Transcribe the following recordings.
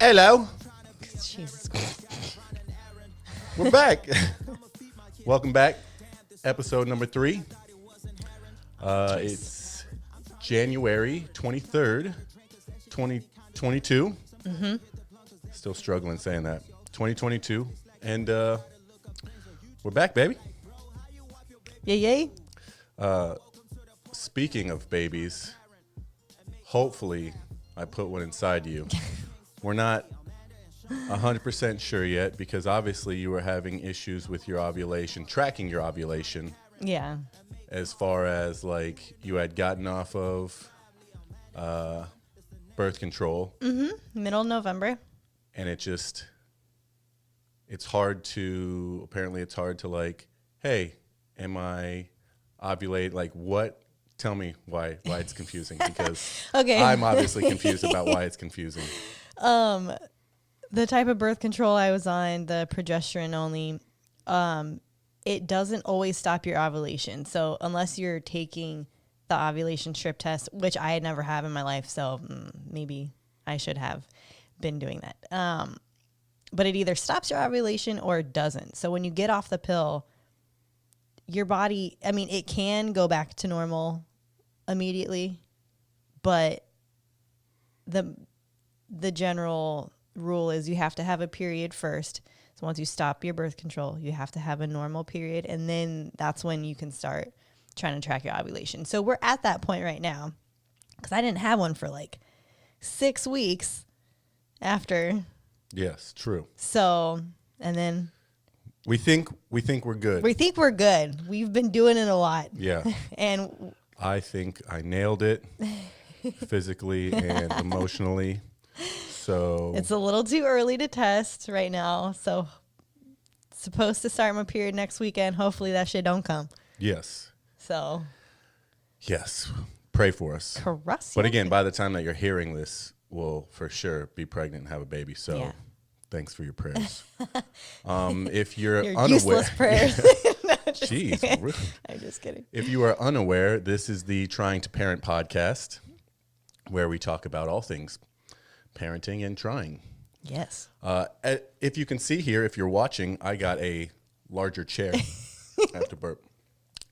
Hello. Jesus Christ. We're back. Welcome back. Episode number 3. It's January 23rd, 2022. Mm-hmm. Still struggling saying that. 2022. And we're back, baby. Yay. Speaking of babies, hopefully I put one inside you. We're not 100% sure yet because obviously you were having issues with your ovulation, tracking your ovulation. Yeah. As far as like you had gotten off of birth control. Mm-hmm. Middle of November. And it's hard to like, hey, am I ovulate? Like what? Tell me why it's confusing because Okay. I'm obviously confused about why it's confusing. The type of birth control I was on, the progesterone only, it doesn't always stop your ovulation. So unless you're taking the ovulation strip test, which I had never had in my life, so maybe I should have been doing that. But it either stops your ovulation or it doesn't. So when you get off the pill, your body, I mean, it can go back to normal immediately, but the general rule is you have to have a period first. So once you stop your birth control, you have to have a normal period, and then that's when you can start trying to track your ovulation. So we're at that point right now because I didn't have one for like 6 weeks after. Yes, true. So, and then we think we're good. we think we're good. We've been doing it a lot. Yeah. And I think I nailed it physically and emotionally. So it's a little too early to test right now. So supposed to start my period next weekend. Hopefully that shit don't come. yes. So Yes. Pray for us. caress. But again, by the time that you're hearing this, we'll for sure be pregnant and have a baby. So Yeah. thanks for your prayers. If you're Your unaware, useless prayers. No, just Jeez, kidding. really? I'm just kidding. If you are unaware, this is the Trying to Parent podcast where we talk about all things parenting and trying. Yes. If you can see here, if you're watching, I got a larger chair. I have to burp.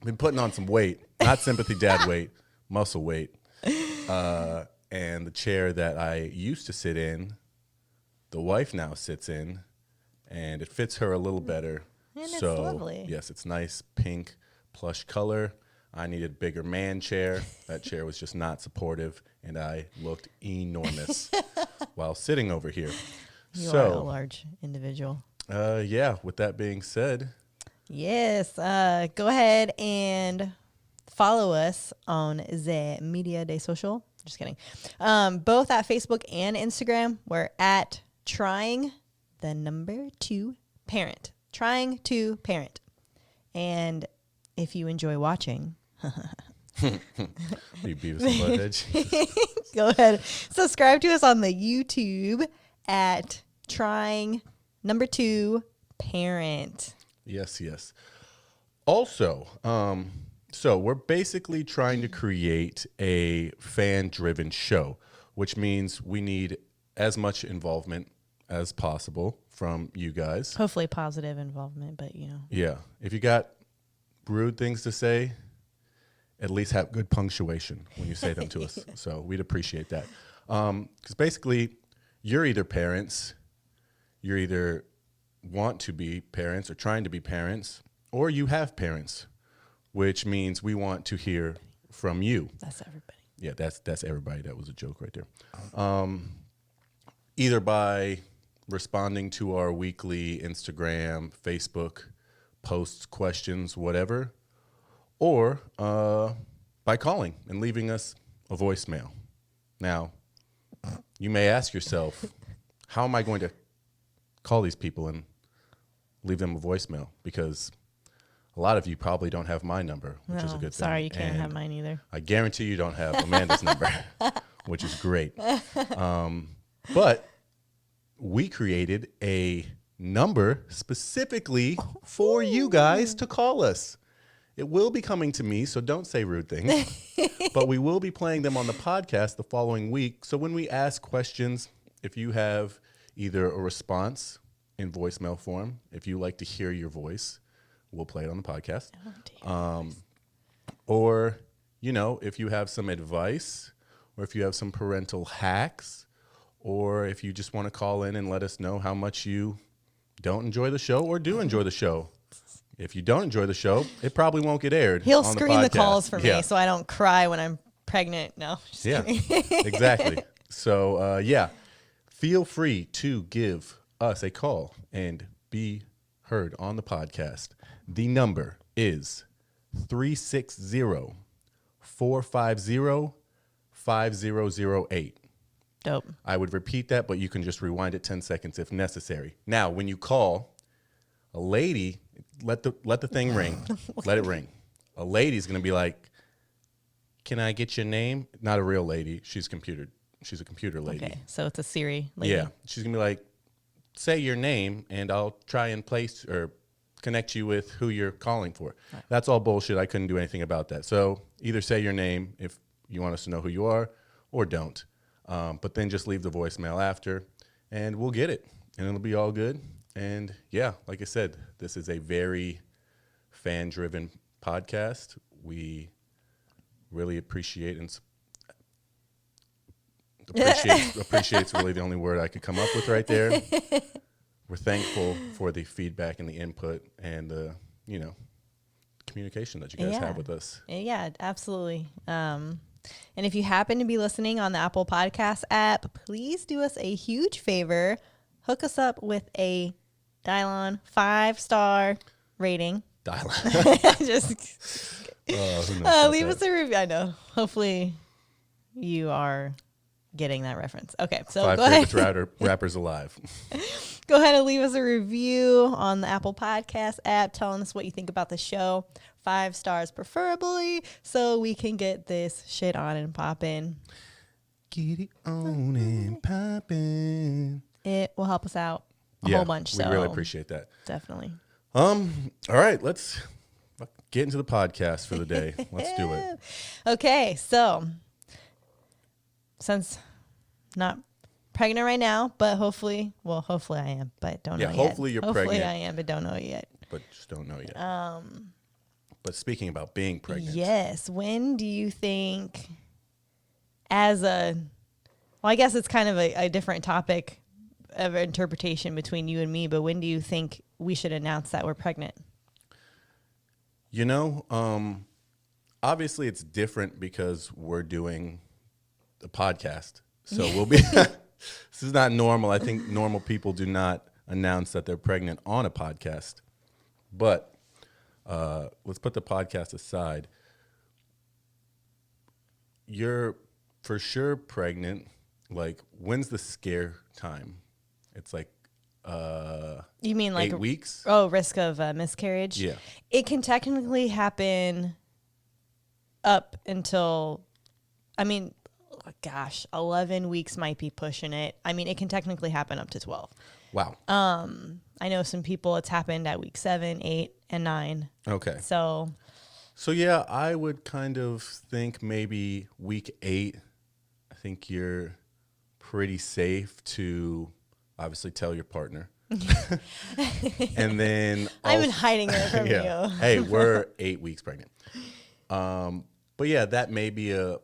I've been putting on some weight, not sympathy dad weight, muscle weight. And the chair that I used to sit in, the wife now sits in, and it fits her a little better. And it's so, lovely. yes, it's nice pink plush color. I needed a bigger man chair. That chair was just not supportive, and I looked enormous while sitting over here. You are a large individual. Yeah, with that being said. Yes. Go ahead and follow us on the Media Day Social. Just kidding. Both at Facebook and Instagram. We're at Trying the Number 2 Parent. Trying to Parent. And if you enjoy watching, You Beavis and Butthead. go ahead. Subscribe to us on the YouTube at Trying Number 2 Parent. Yes, yes. Also, so we're basically trying to create a fan-driven show, which means we need as much involvement as possible from you guys. Hopefully positive involvement, but you know. Yeah. If you got rude things to say, at least have good punctuation when you say them to us. So we'd appreciate that. Because basically, you're either parents, you're either want to be parents or trying to be parents, or you have parents, which means we want to hear from you. That's everybody. Yeah, that's everybody. That was a joke right there. Either by responding to our weekly Instagram, Facebook posts, questions, whatever, or by calling and leaving us a voicemail. Now, you may ask yourself, how am I going to call these people and leave them a voicemail? Because a lot of you probably don't have my number, which is a good thing. Sorry, you can't And have mine either. I guarantee you don't have Amanda's number, which is great. But we created a number specifically for you guys to call us. It will be coming to me, so don't say rude things. But we will be playing them on the podcast the following week. So when we ask questions, if you have either a response in voicemail form. If you like to hear your voice, we'll play it on the podcast. Or, if you have some advice, or if you have some parental hacks, or if you just want to call in and let us know how much you don't enjoy the show or do enjoy the show. If you don't enjoy the show, it probably won't get aired. He'll on screen the calls for Yeah. me so I don't cry when I'm pregnant. No, just kidding. Exactly. So, feel free to give us a call and be heard on the podcast. The number is 360-450-5008. Dope. I would repeat that, but you can just rewind it 10 seconds if necessary. Now, when you call, a lady, let the thing ring. Let it ring. A lady's going to be like, can I get your name? Not a real lady. She's a computer lady. Okay, so it's a Siri lady. Yeah. She's going to be like, say your name, and I'll try and place or connect you with who you're calling for. Right. That's all bullshit. I couldn't do anything about that. So either say your name if you want us to know who you are, or don't. But then just leave the voicemail after, and we'll get it, and it'll be all good. And yeah, like I said, this is a very fan-driven podcast. We really appreciate and appreciate's really the only word I could come up with right there. We're thankful for the feedback and the input and the, communication that you guys have with us. Yeah, absolutely. And if you happen to be listening on the Apple Podcast app, please do us a huge favor. Hook us up with a Dylon 5-star rating. Dylon. Leave us a review. I know. Hopefully you are getting that reference. Okay, so 5 go ahead. favorite rappers alive. Go ahead and leave us a review on the Apple Podcast app telling us what you think about the show. 5 stars preferably, so we can get this shit on and popping. Get it on and popping. It will help us out a whole bunch. We So really appreciate that. Definitely. All right, let's get into the podcast for the day. Let's do it. Okay, so since not pregnant right now, but hopefully I am, but don't know yet. Hopefully you're pregnant. Hopefully I am, but don't know yet. But just don't know yet. But speaking about being pregnant. Yes. When do you think I guess it's kind of a different topic of interpretation between you and me, but when do you think we should announce that we're pregnant? Obviously it's different because we're doing the podcast. So we'll be, this is not normal. I think normal people do not announce that they're pregnant on a podcast, but let's put the podcast aside. You're for sure pregnant. Like, when's the scare time? It's like you mean like 8 weeks? Oh, risk of miscarriage? Yeah. It can technically happen up until, 11 weeks might be pushing it. It can technically happen up to 12. Wow. I know some people it's happened at week 7, 8, and 9. Okay. So yeah, I would kind of think maybe week 8. I think you're pretty safe to obviously tell your partner. And then I've been hiding it from you. Hey, we're 8 weeks pregnant. But yeah, that may be a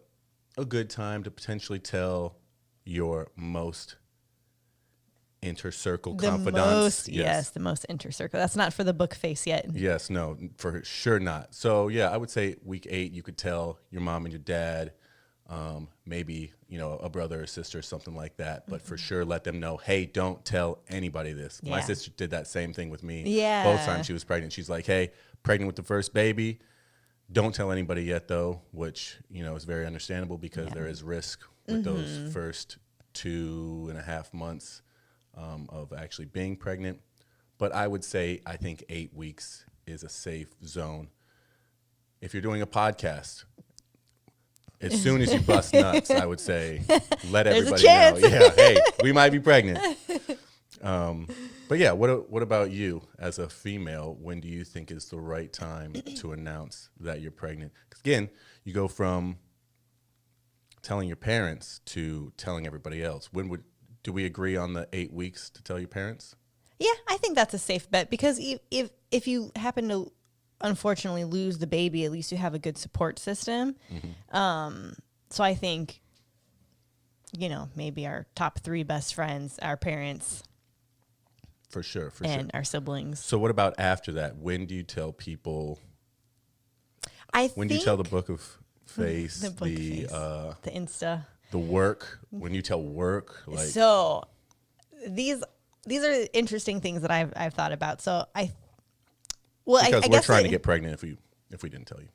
good time to potentially tell your most inter-circle confidants. Yes, the most inter-circle. That's not for the book face yet. Yes, no, for sure not. So yeah, I would say week 8, you could tell your mom and your dad, maybe, a brother or sister, something like that. But for sure, let them know, hey, don't tell anybody this. Yeah. My sister did that same thing with me. Yeah. Both times she was pregnant. She's like, hey, pregnant with the first baby. Don't tell anybody yet, though, which, is very understandable because there is risk with those first 2.5 months of actually being pregnant. But I would say I think 8 weeks is a safe zone. If you're doing a podcast, as soon as you bust nuts, I would say let everybody know. Yeah, hey, we might be pregnant. But yeah, what about you as a female? When do you think is the right time to announce that you're pregnant? Because again, you go from telling your parents to telling everybody else. When do we agree on the 8 weeks to tell your parents? Yeah, I think that's a safe bet because if you happen to unfortunately lose the baby, at least you have a good support system. So I think, maybe our top 3 best friends, our parents, For sure. and our siblings. So what about after that? When do you tell people? When do you tell the book of face, the Insta, the work? When you tell work, like so these are interesting things that I've thought about. So because I we're guess trying to get pregnant if we didn't tell you.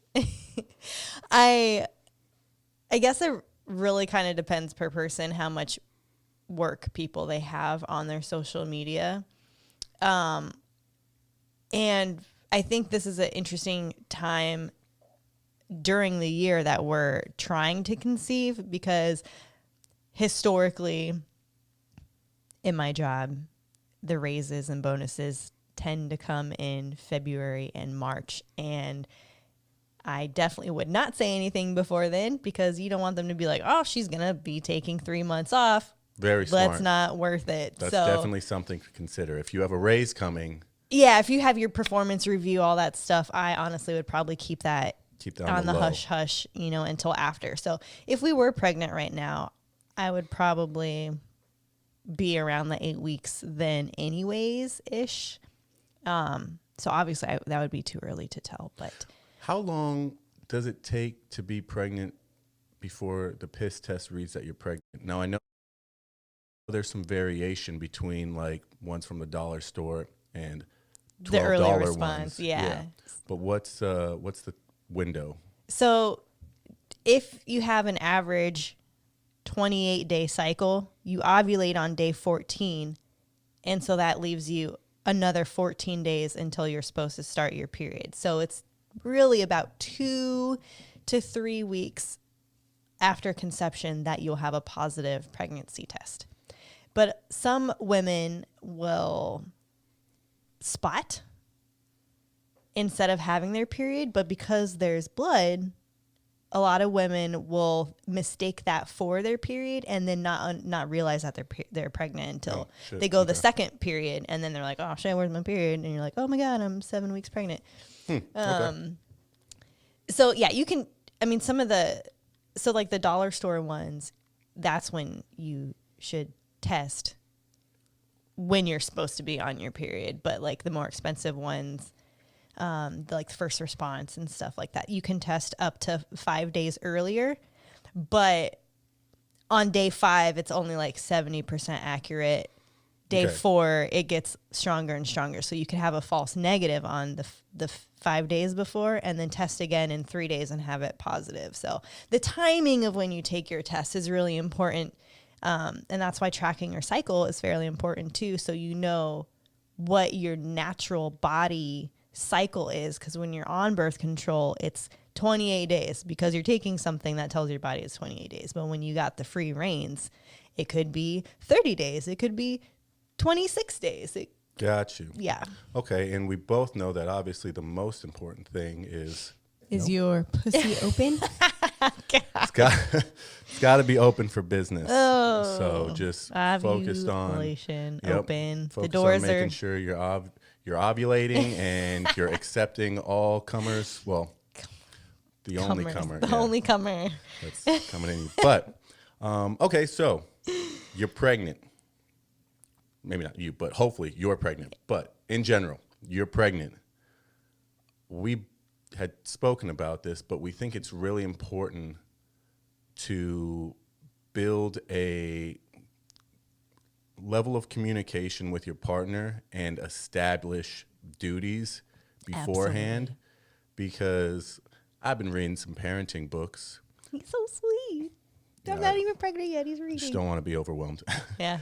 I guess it really kind of depends per person how much work people they have on their social media. And I think this is an interesting time during the year that we're trying to conceive because historically in my job, the raises and bonuses tend to come in February and March. And I definitely would not say anything before then because you don't want them to be like, oh, she's going to be taking 3 months off. Very smart. That's not worth it. That's definitely something to consider. If you have a raise coming. Yeah, if you have your performance review, all that stuff, I honestly would probably keep that on the hush hush, until after. So if we were pregnant right now, I would probably be around the 8 weeks then anyways ish. So obviously that would be too early to tell, but how long does it take to be pregnant before the piss test reads that you're pregnant? Now I know there's some variation between like ones from the dollar store and $12 the early response. Ones. Yeah. But what's the window? So if you have an average 28-day cycle, you ovulate on day 14. And so that leaves you another 14 days until you're supposed to start your period. So it's really about 2 to 3 weeks after conception that you'll have a positive pregnancy test. But some women will spot instead of having their period, but because there's blood, a lot of women will mistake that for their period and then not realize that they're pregnant until they go the second period, and then they're like, oh shit, where's my period? And you're like, oh my god, I'm 7 weeks pregnant. So yeah, you can. I mean, like the dollar store ones, that's when you should test when you're supposed to be on your period. But like the more expensive ones, like first response and stuff like that, you can test up to 5 days earlier. But on day 5, it's only like 70% accurate. Day 4, it gets stronger and stronger. So you could have a false negative on the 5 days before and then test again in 3 days and have it positive. So the timing of when you take your test is really important. And that's why tracking your cycle is fairly important too. So you know what your natural body cycle is. Because when you're on birth control, it's 28 days because you're taking something that tells your body it's 28 days. But when you got the free reins, it could be 30 days. It could be 26 days. Got you. Yeah. Okay. And we both know that obviously the most important thing is your pussy open? It's got to be open for business. Oh, so just focused on open. Focus the doors on making sure you're ovulating and you're accepting all comers. Well, the only comer. The only comer that's coming in. But okay, so you're pregnant. Maybe not you, but hopefully you're pregnant. But in general, you're pregnant. We had spoken about this, but we think it's really important to build a level of communication with your partner and establish duties beforehand. Absolutely. Because I've been reading some parenting books. He's so sweet. I'm not even pregnant yet. He's reading. Just don't want to be overwhelmed. Yeah.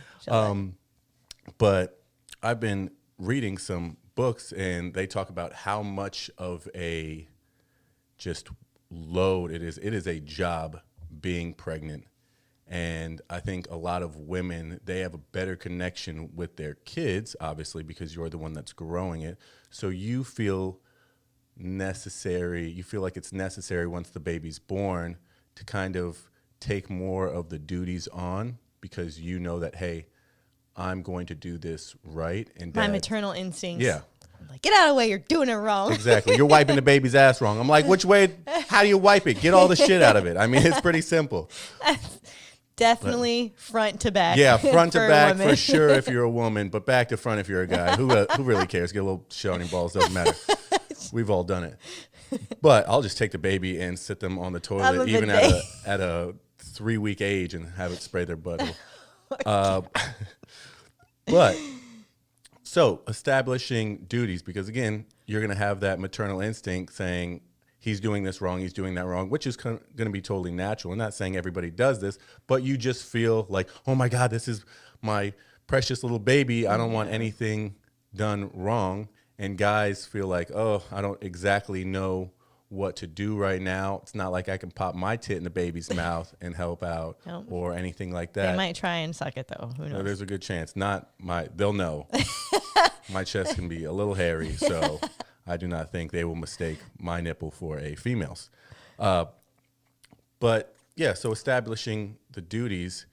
But I've been reading some books and they talk about how much of a just load it is. It is a job being pregnant. And I think a lot of women, they have a better connection with their kids, obviously, because you're the one that's growing it. So you feel like it's necessary once the baby's born to kind of take more of the duties on because you know that, hey, I'm going to do this right. And My Dad, maternal instincts. yeah, I'm like, get out of the way. You're doing it wrong. exactly. You're wiping the baby's ass wrong. I'm like, which way? How do you wipe it? Get all the shit out of it. I mean, it's pretty simple. Definitely front to back. Yeah, front to for a back woman. for sure if you're a woman, but back to front if you're a guy. Who really cares? Get a little showing balls, doesn't matter. We've all done it. But I'll just take the baby and sit them on the toilet, even at a 3-week age, and have it spray their butt. But so establishing duties, because again, you're going to have that maternal instinct saying, he's doing this wrong, he's doing that wrong, which is going to be totally natural. I'm not saying everybody does this, but you just feel like, oh my God, this is my precious little baby. I don't want anything done wrong. And guys feel like, oh, I don't exactly know what to do right now. It's not like I can pop my tit in the baby's mouth and help out or anything like that. They might try and suck it though. Who knows? No, there's a good chance. They'll know. My chest can be a little hairy, so I do not think they will mistake my nipple for a female's. But yeah, so establishing the duties,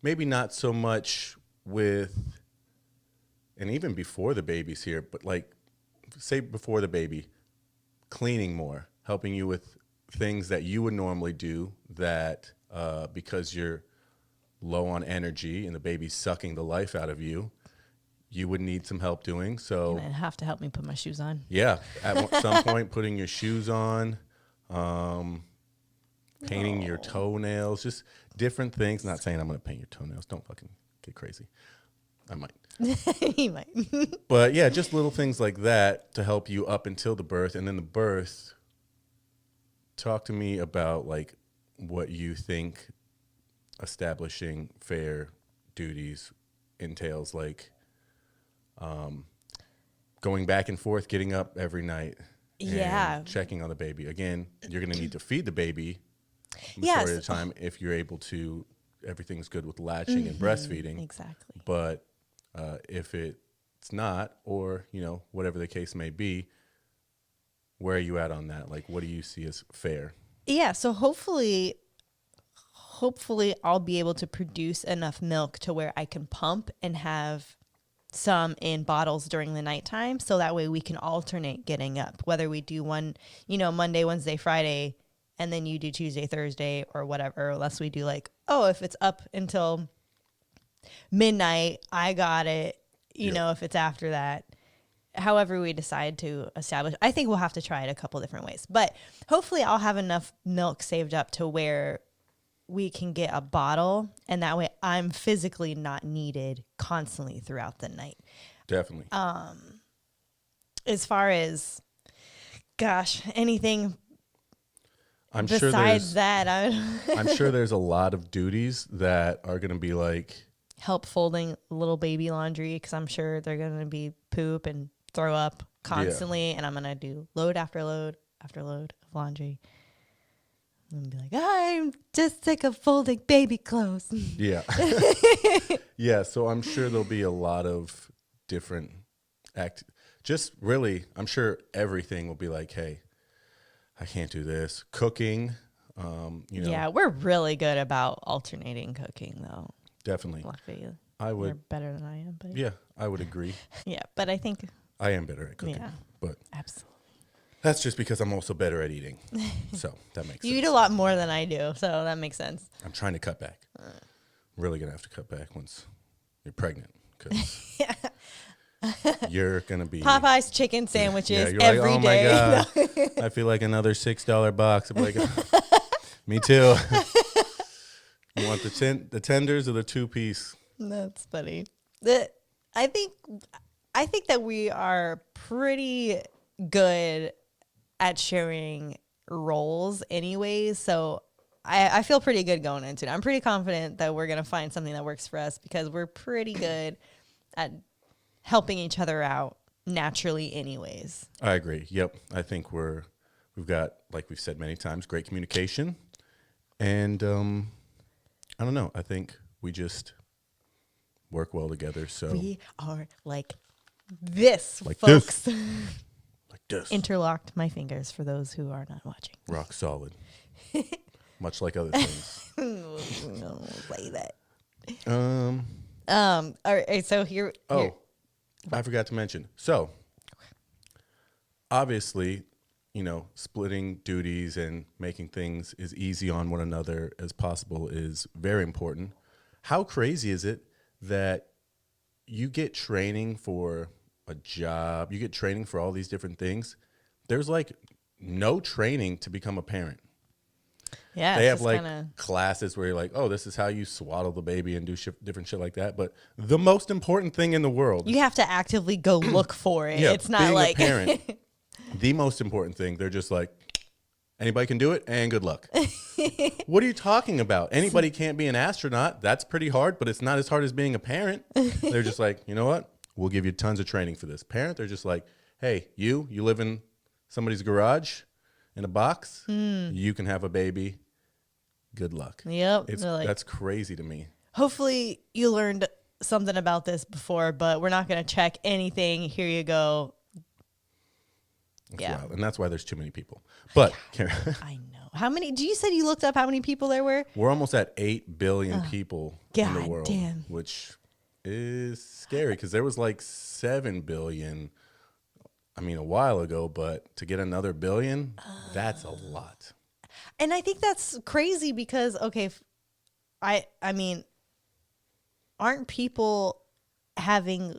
maybe not so much with, and even before the baby's here, but like, say before the baby, cleaning more, helping you with things that you would normally do that because you're low on energy and the baby's sucking the life out of you, you would need some help doing. So And have to help me put my shoes on. yeah, at some point, putting your shoes on, painting your toenails, just different things. Not saying I'm going to paint your toenails. Don't fucking get crazy. I might. He might. But yeah, just little things like that to help you up until the birth. And then the birth, talk to me about like what you think establishing fair duties entails, like going back and forth, getting up every night, and checking on the baby. Again, you're going to need to feed the baby majority of the time if you're able to. Everything's good with latching and breastfeeding. Exactly. But if it's not, or whatever the case may be, where are you at on that? Like, what do you see as fair? Yeah. So hopefully I'll be able to produce enough milk to where I can pump and have some in bottles during the nighttime. So that way we can alternate getting up, whether we do one, Monday, Wednesday, Friday, and then you do Tuesday, Thursday, or whatever. Unless we do like, if it's up until midnight, I got it. If it's after that, however we decide to establish, I think we'll have to try it a couple different ways. But hopefully I'll have enough milk saved up to where we can get a bottle, and that way I'm physically not needed constantly throughout the night. Definitely. As far as, anything I'm besides that, I'm sure there's a lot of duties that are going to be like help folding little baby laundry, because I'm sure they're going to be poop and throw up constantly, and I'm going to do load after load after load of laundry. And be like, I'm just sick of folding baby clothes. Yeah. Yeah, so I'm sure there'll be a lot of different just really, I'm sure everything will be like, hey, I can't do this. Cooking, Yeah, we're really good about alternating cooking, though. Definitely. Luckily, I would. you're better than I am. But Yeah, I would agree. yeah, but I think I am better at cooking. Yeah. But absolutely. that's just because I'm also better at eating. So that makes sense. You eat a lot more than I do, so that makes sense. I'm trying to cut back. Really going to have to cut back once you're pregnant, because you're going to be... Popeyes chicken sandwiches you're every like, oh day. my God, I feel like another $6 box. I'm like, me too. You want the tenders or the 2-piece? That's funny. I think that we are pretty good at sharing roles anyways, so I feel pretty good going into it. I'm pretty confident that we're going to find something that works for us, because we're pretty good at helping each other out naturally anyways. I agree. Yep. I think we've got, like we've said many times, great communication. And I don't know. I think we just work well together. So we are like this, like folks. This. Like this. Interlocked my fingers for those who are not watching. Rock solid. Much like other things. Don't say that. All right, so here. I forgot to mention. So, obviously, splitting duties and making things as easy on one another as possible is very important. How crazy is it that you get training for a job, you get training for all these different things? There's like no training to become a parent. Yeah, They have like classes where you're like, oh, this is how you swaddle the baby and do different shit like that. But the most important thing in the world, you have to actively go look for it. yeah, It's not being like a parent. The most important thing, they're just like, anybody can do it and good luck. What are you talking about? Anybody can't be an astronaut. That's pretty hard, but it's not as hard as being a parent. They're just like, you know what? We'll give you tons of training for this. Parent, they're just like, hey, you live in somebody's garage in a box. You can have a baby. Good luck. Yep. That's crazy to me. Hopefully you learned something about this before, but we're not going to check anything. Here you go. Yeah. And that's why there's too many people. But I know. How many? You said you looked up how many people there were? We're almost at 8 billion people in the world, damn. which is scary because there was like 7 billion, a while ago, but to get another billion, that's a lot. And I think that's crazy because, okay, I mean, aren't people having,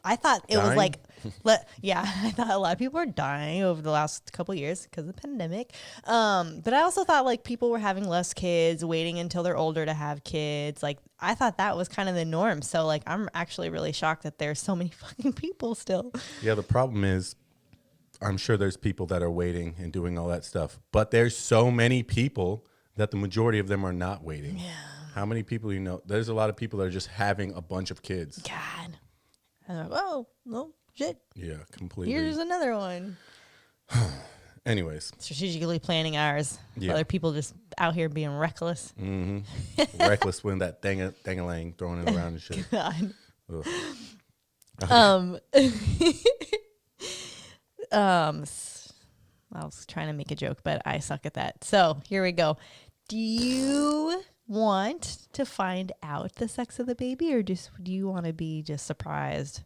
I thought it was like, I thought a lot of people are dying over the last couple of years because of the pandemic. But I also thought like people were having less kids, waiting until they're older to have kids. Like I thought that was kind of the norm. So like, I'm actually really shocked that there's so many fucking people still. Yeah. The problem is, I'm sure there's people that are waiting and doing all that stuff, but there's so many people that the majority of them are not waiting. Yeah. How many people there's a lot of people that are just having a bunch of kids. God. I'm like, oh, no, shit. Yeah, completely. Here's another one. Anyways. Strategically planning ours. Yeah. Other people just out here being reckless. Mm-hmm. Reckless when that dang-a-lang throwing it around and shit. God. I was trying to make a joke, but I suck at that. So here we go. Do you want to find out the sex of the baby, or do you want to be just surprised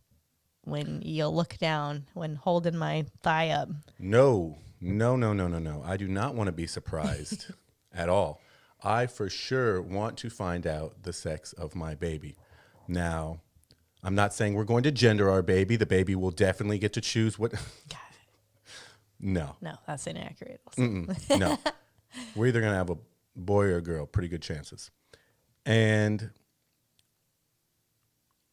when you look down when holding my thigh up? No. I do not want to be surprised at all. I for sure want to find out the sex of my baby. Now, I'm not saying we're going to gender our baby. The baby will definitely get to choose what. No, that's inaccurate. No, we're either going to have a boy or a girl. Pretty good chances. And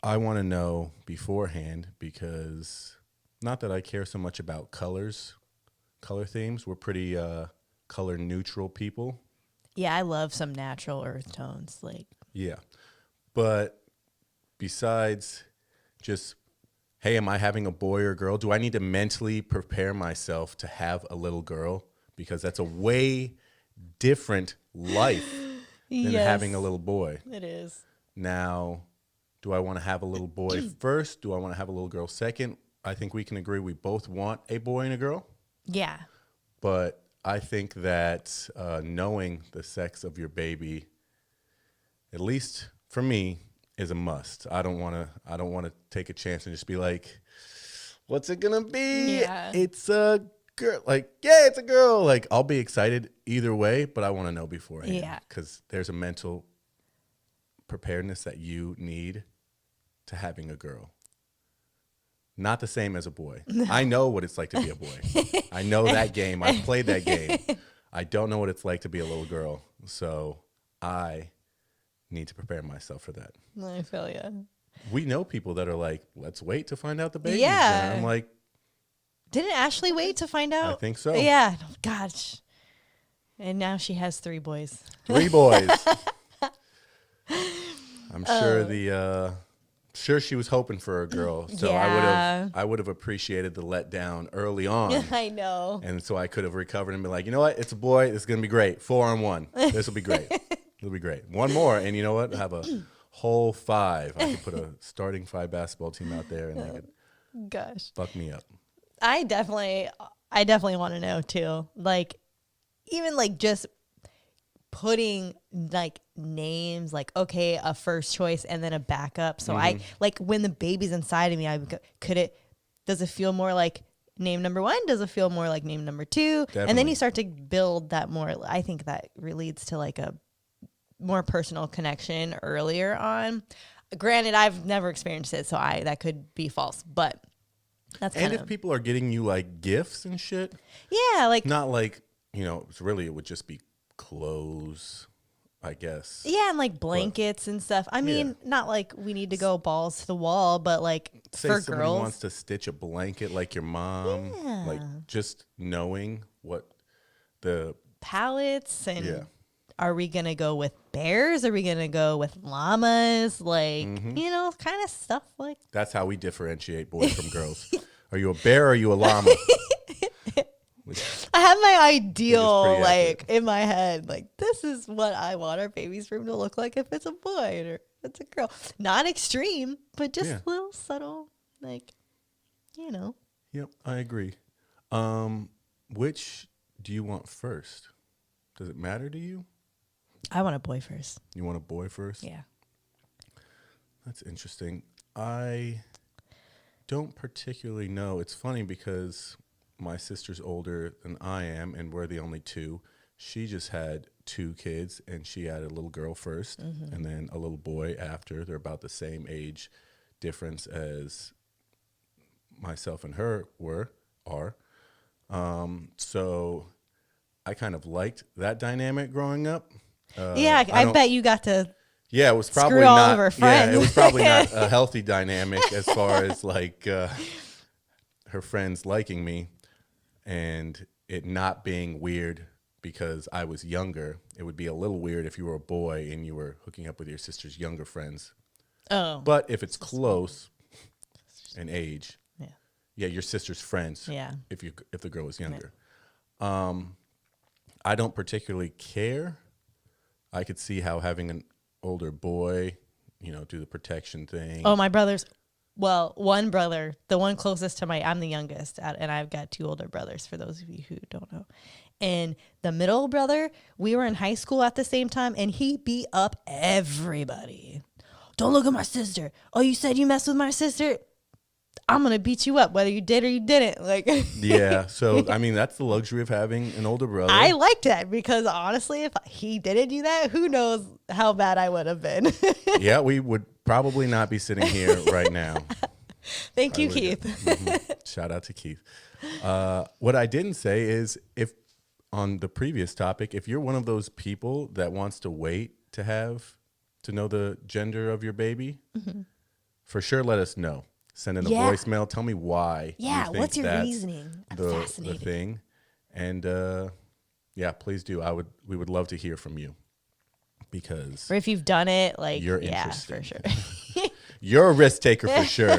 I want to know beforehand because not that I care so much about color themes. We're pretty color neutral people. Yeah, I love some natural earth tones. Yeah. But besides just, hey, am I having a boy or girl? Do I need to mentally prepare myself to have a little girl? Because that's a way different life than having a little boy. It is. Now, do I want to have a little boy first? Do I want to have a little girl second? I think we can agree we both want a boy and a girl. Yeah. But I think that knowing the sex of your baby, at least for me, is a must. I don't want to take a chance and just be like, what's it gonna be? Yeah. It's a girl. Like, yeah, it's a girl. Like, I'll be excited either way, but I want to know beforehand. Yeah. Because there's a mental preparedness that you need to having a girl. Not the same as a boy. No. I know what it's like to be a boy. I know that game. I've played that game. I don't know what it's like to be a little girl. So I need to prepare myself for that. I feel you. We know people that are like, let's wait to find out the baby. Yeah. And I'm like, didn't Ashley wait to find out? I think so. Yeah. Gosh. And now she has 3 boys. 3 boys. I'm sure sure she was hoping for a girl. So yeah. I would have appreciated the letdown early on. I know. And so I could have recovered and been like, you know what? It's a boy. It's going to be great. 4-on-1. This will be great. It'll be great. One more. And you know what? I have a whole 5. I could put a starting 5 basketball team out there and they could fuck me up. I definitely want to know too. Like, even like just putting like names, like, okay, a first choice and then a backup. So I like when the baby's inside of me, does it feel more like name number one? Does it feel more like name number two? Definitely. And then you start to build that more. I think that leads to like a more personal connection earlier on. Granted, I've never experienced it, so that could be false, but that's kind of. And if people are getting you like gifts and shit, yeah, like not like, it would just be clothes, I guess. Yeah, and like blankets and stuff. I mean, not like we need to go balls to the wall, but like Say for somebody girls. wants to stitch a blanket like your mom, like just knowing what the pallets and are we going to go with bears? Are we going to go with llamas? Like, kind of stuff like that's how we differentiate boys from girls. Are you a bear or are you a llama? I have my ideal, like, in my head. Like, this is what I want our baby's room to look like if it's a boy or if it's a girl. Not extreme, but just a little subtle, like, Yep, I agree. Which do you want first? Does it matter to you? I want a boy first. You want a boy first? Yeah. That's interesting. I don't particularly know. It's funny because my sister's older than I am, and we're the only two. She just had 2 kids, and she had a little girl first, and then a little boy after. They're about the same age difference as myself and her are. So I kind of liked that dynamic growing up. I bet you got to. Yeah, it was probably screw all not. of her friends. Yeah, it was probably not a healthy dynamic as far as like her friends liking me, and it not being weird because I was younger. It would be a little weird if you were a boy and you were hooking up with your sister's younger friends. Oh, but if it's close in age, yeah, your sister's friends. Yeah, if the girl is younger, I don't particularly care. I could see how having an older boy, do the protection thing. Oh, my brothers. Well, one brother, the one closest to I'm the youngest, and I've got 2 older brothers, for those of you who don't know. And the middle brother, we were in high school at the same time, and he beat up everybody. Don't look at my sister. Oh, you said you messed with my sister? I'm going to beat you up, whether you did or you didn't. Like, yeah. So, I mean, that's the luxury of having an older brother. I liked that because honestly, if he didn't do that, who knows how bad I would have been. Yeah, we would probably not be sitting here right now. Thank you, Keith. Shout out to Keith. What I didn't say is if on the previous topic, if you're one of those people that wants to wait to know the gender of your baby, for sure let us know. Send in a voicemail. Tell me why. Yeah, you think what's your that's reasoning? I'm the fascinated. thing. And please do. We would love to hear from you because or if you've done it, like you're for sure. You're a risk taker for sure.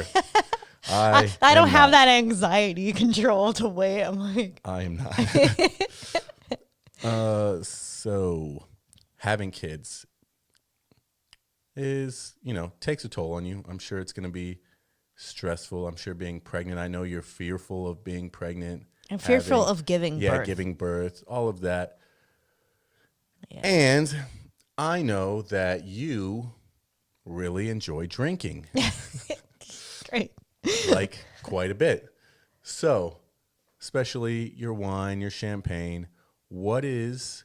I don't have that anxiety control to wait. I'm like, I am not. So having kids is, takes a toll on you. I'm sure it's going to be stressful. I'm sure being pregnant. I know you're fearful of being pregnant. I'm fearful of giving birth. Yeah, giving birth, all of that. Yeah. And I know that you really enjoy drinking. Great. Like quite a bit. So, especially your wine, your champagne, what is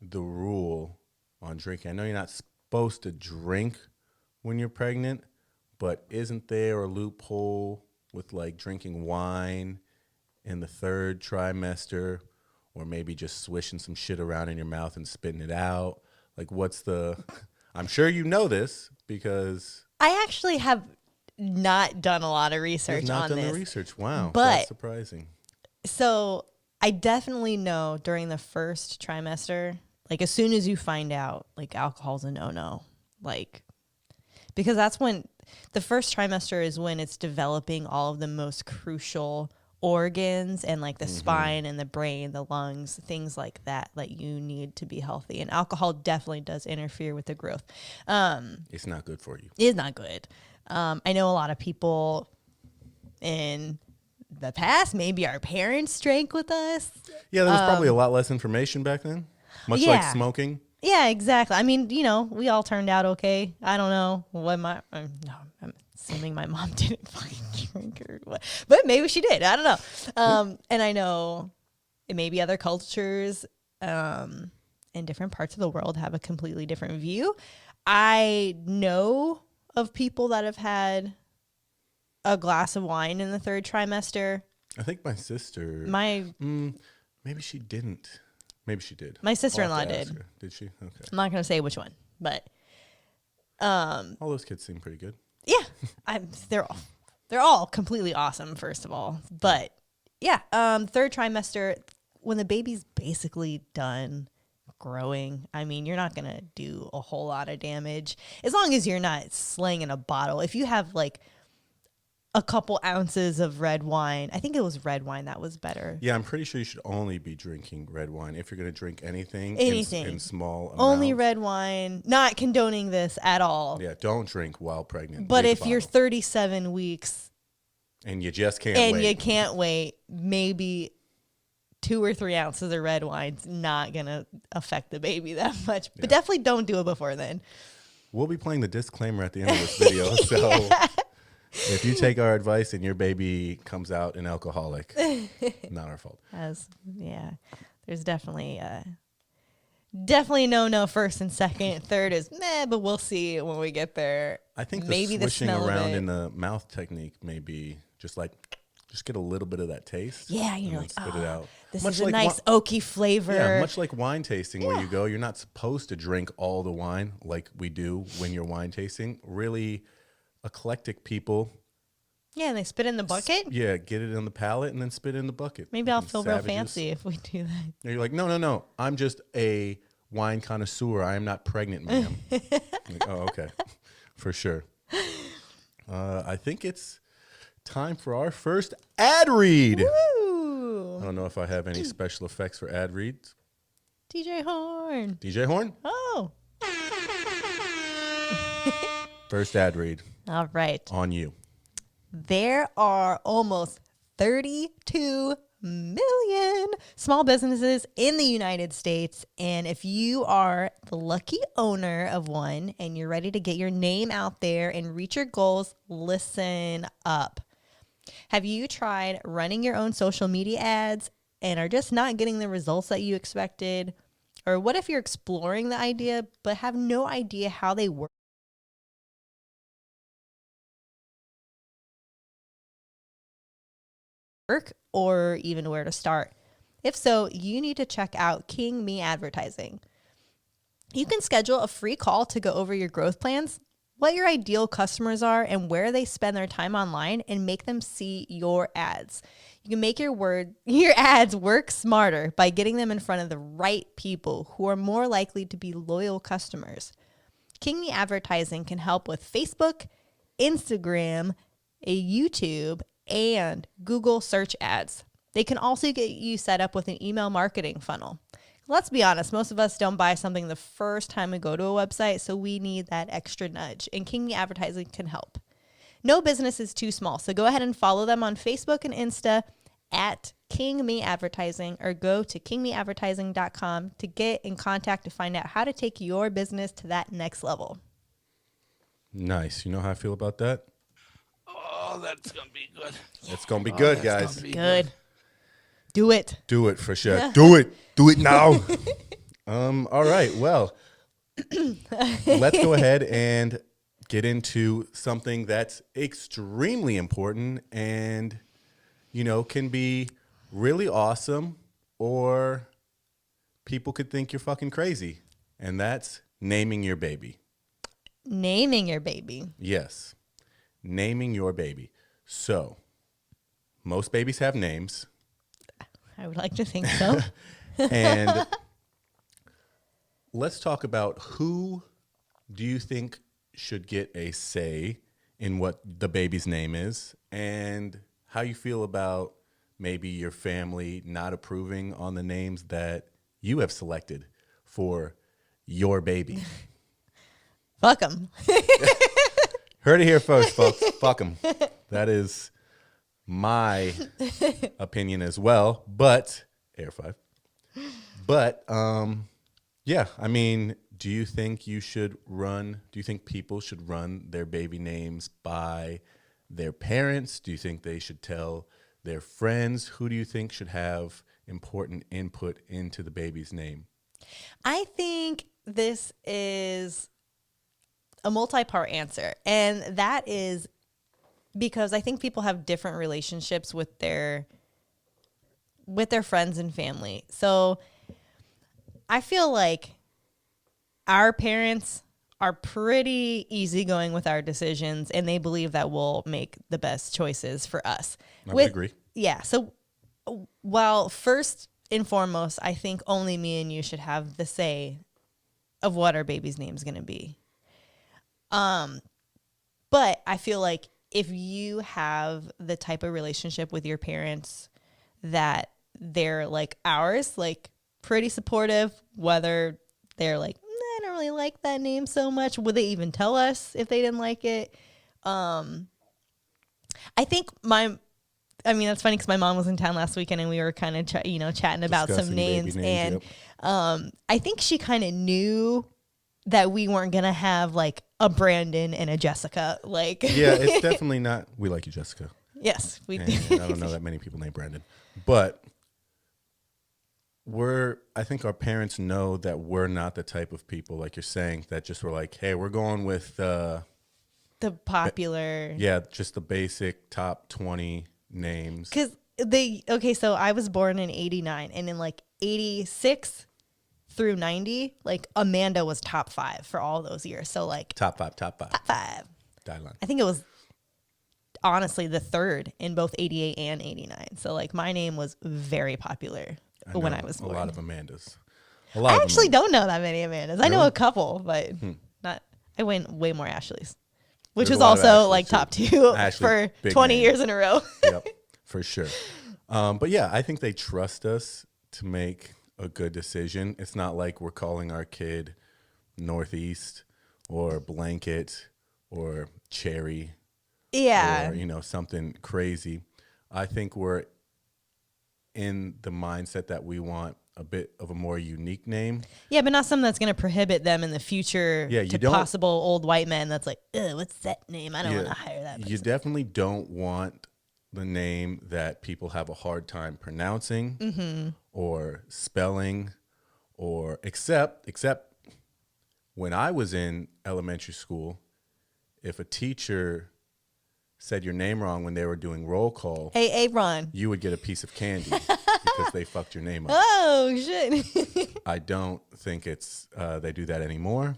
the rule on drinking? I know you're not supposed to drink when you're pregnant, but isn't there a loophole with like drinking wine in the 3rd trimester, or maybe just swishing some shit around in your mouth and spitting it out? Like, I'm sure you know this because I actually have not done a lot of research on this. Not done the research. Wow, but that's surprising. So I definitely know during the 1st trimester, like as soon as you find out, like alcohol's a no-no, like because that's when the 1st trimester is when it's developing all of the most crucial organs and like the spine and the brain, the lungs, things like that you need to be healthy. And alcohol definitely does interfere with the growth. It's not good for you. It's not good. I know a lot of people in the past, maybe our parents drank with us. Yeah, there was probably a lot less information back then. Much like smoking. Yeah, exactly. I mean, we all turned out okay. I don't know what no, I'm assuming my mom didn't fucking drink or what, but maybe she did. I don't know. And I know maybe other cultures in different parts of the world have a completely different view. I know of people that have had a glass of wine in the third trimester. I think my sister. Maybe she didn't. Maybe she did. My sister-in-law did. Her. Did she? Okay. I'm not going to say which one, but all those kids seem pretty good. Yeah, they're all completely awesome. First of all, but yeah, third trimester when the baby's basically done growing. I mean, you're not gonna do a whole lot of damage as long as you're not slinging a bottle. If you have like a couple ounces of red wine, I think it was red wine that was better. Yeah, I'm pretty sure you should only be drinking red wine if you're going to drink anything. In small amounts. Only red wine. Not condoning this at all. Yeah, don't drink while pregnant. But if you're 37 weeks and you just can't wait, maybe 2 or 3 ounces of red wine's not going to affect the baby that much. But definitely don't do it before then. We'll be playing the disclaimer at the end of this video. So if you take our advice and your baby comes out an alcoholic, not our fault. There's definitely no first and second. Third is meh, but we'll see when we get there. I think maybe the swishing around in the mouth technique may be just get a little bit of that taste. Yeah, you're like, spit it out. This is a nice oaky flavor. Yeah, much like wine tasting where you go. You're not supposed to drink all the wine like we do when you're wine tasting. Really eclectic people. Yeah, and they spit in the bucket? Yeah, get it in the palate and then spit it in the bucket. Maybe I'll feel real fancy if we do that. And you're like, no. I'm just a wine connoisseur. I am not pregnant, ma'am. Like, oh, okay. For sure. I think it's time for our first ad read. Woo! I don't know if I have any special effects for ad reads. DJ Horn. DJ Horn? Oh. First ad read. All right. On you. There are almost 32 million small businesses in the United States. And if you are the lucky owner of one and you're ready to get your name out there and reach your goals, listen up. Have you tried running your own social media ads and are just not getting the results that you expected? Or what if you're exploring the idea but have no idea how they work? Or even where to start? If so, you need to check out King Me Advertising. You can schedule a free call to go over your growth plans, what your ideal customers are, and where they spend their time online, and make them see your ads. You can make your ads work smarter by getting them in front of the right people who are more likely to be loyal customers. King Me Advertising can help with Facebook, Instagram, YouTube, and Google search ads. They can also get you set up with an email marketing funnel. Let's be honest, most of us don't buy something the first time we go to a website, so we need that extra nudge, and King Me Advertising can help. No business is too small, so go ahead and follow them on Facebook and Insta at King Me Advertising, or go to kingmeadvertising.com to get in contact to find out how to take your business to that next level. Nice. You know how I feel about that? Oh, that's going to be good. It's going to be good, guys. Good. Do it. Do it for sure. Do it. Do it now. All right. Well, let's go ahead and get into something that's extremely important and, can be really awesome, or people could think you're fucking crazy. And that's naming your baby. Naming your baby. Yes. Naming your baby. So, most babies have names. I would like to think so. And let's talk about who do you think should get a say in what the baby's name is, and how you feel about maybe your family not approving on the names that you have selected for your baby. Fuck them. Heard it here first, folks. Fuck them. That is my opinion as well. But Air 5. But Yeah, I mean, do you think people should run their baby names by their parents? Do you think they should tell their friends? Who do you think should have important input into the baby's name? I think this is a multi-part answer, and that is because I think people have different relationships with their friends and family. So I feel like our parents are pretty easygoing with our decisions, and they believe that we'll make the best choices for us. I would agree. Yeah. So while first and foremost, I think only me and you should have the say of what our baby's name is going to be. But I feel like if you have the type of relationship with your parents that they're like ours, like pretty supportive, whether they're like, I don't really like that name so much. Would they even tell us if they didn't like it? I think that's funny because my mom was in town last weekend and we were kind of, chatting about some names. And yep. I think she kind of knew that we weren't going to have like a Brandon and a Jessica. Like, yeah, it's definitely not. We like you, Jessica. Yes, we do. I don't know that many people named Brandon, but I think our parents know that we're not the type of people, like you're saying, that just were like, hey, we're going with the popular. Yeah, just the basic top 20 names. Because so I was born in 89, and in like 86 through 90, like Amanda was top 5 for all those years. So like top five. Die line. I think it was honestly the third in both 88 and 89. So like my name was very popular when I was born. A lot of Amandas. I actually don't know that many Amandas. I know a couple, but not. I went way more Ashleys, which was also like top 2 for 20 name. Years in a row. Yep, for sure. But yeah, I think they trust us to make a good decision. It's not like we're calling our kid Northeast or Blanket or Cherry. Yeah. Or, something crazy. I think we're in the mindset that we want a bit of a more unique name. Yeah, but not something that's going to prohibit them in the future to possible old white men that's like, what's that name? I don't want to hire that person. You definitely don't want the name that people have a hard time pronouncing or spelling, or except when I was in elementary school, if a teacher said your name wrong when they were doing roll call, hey, Ron, you would get a piece of candy because they fucked your name up. Oh, shit. I don't think they do that anymore,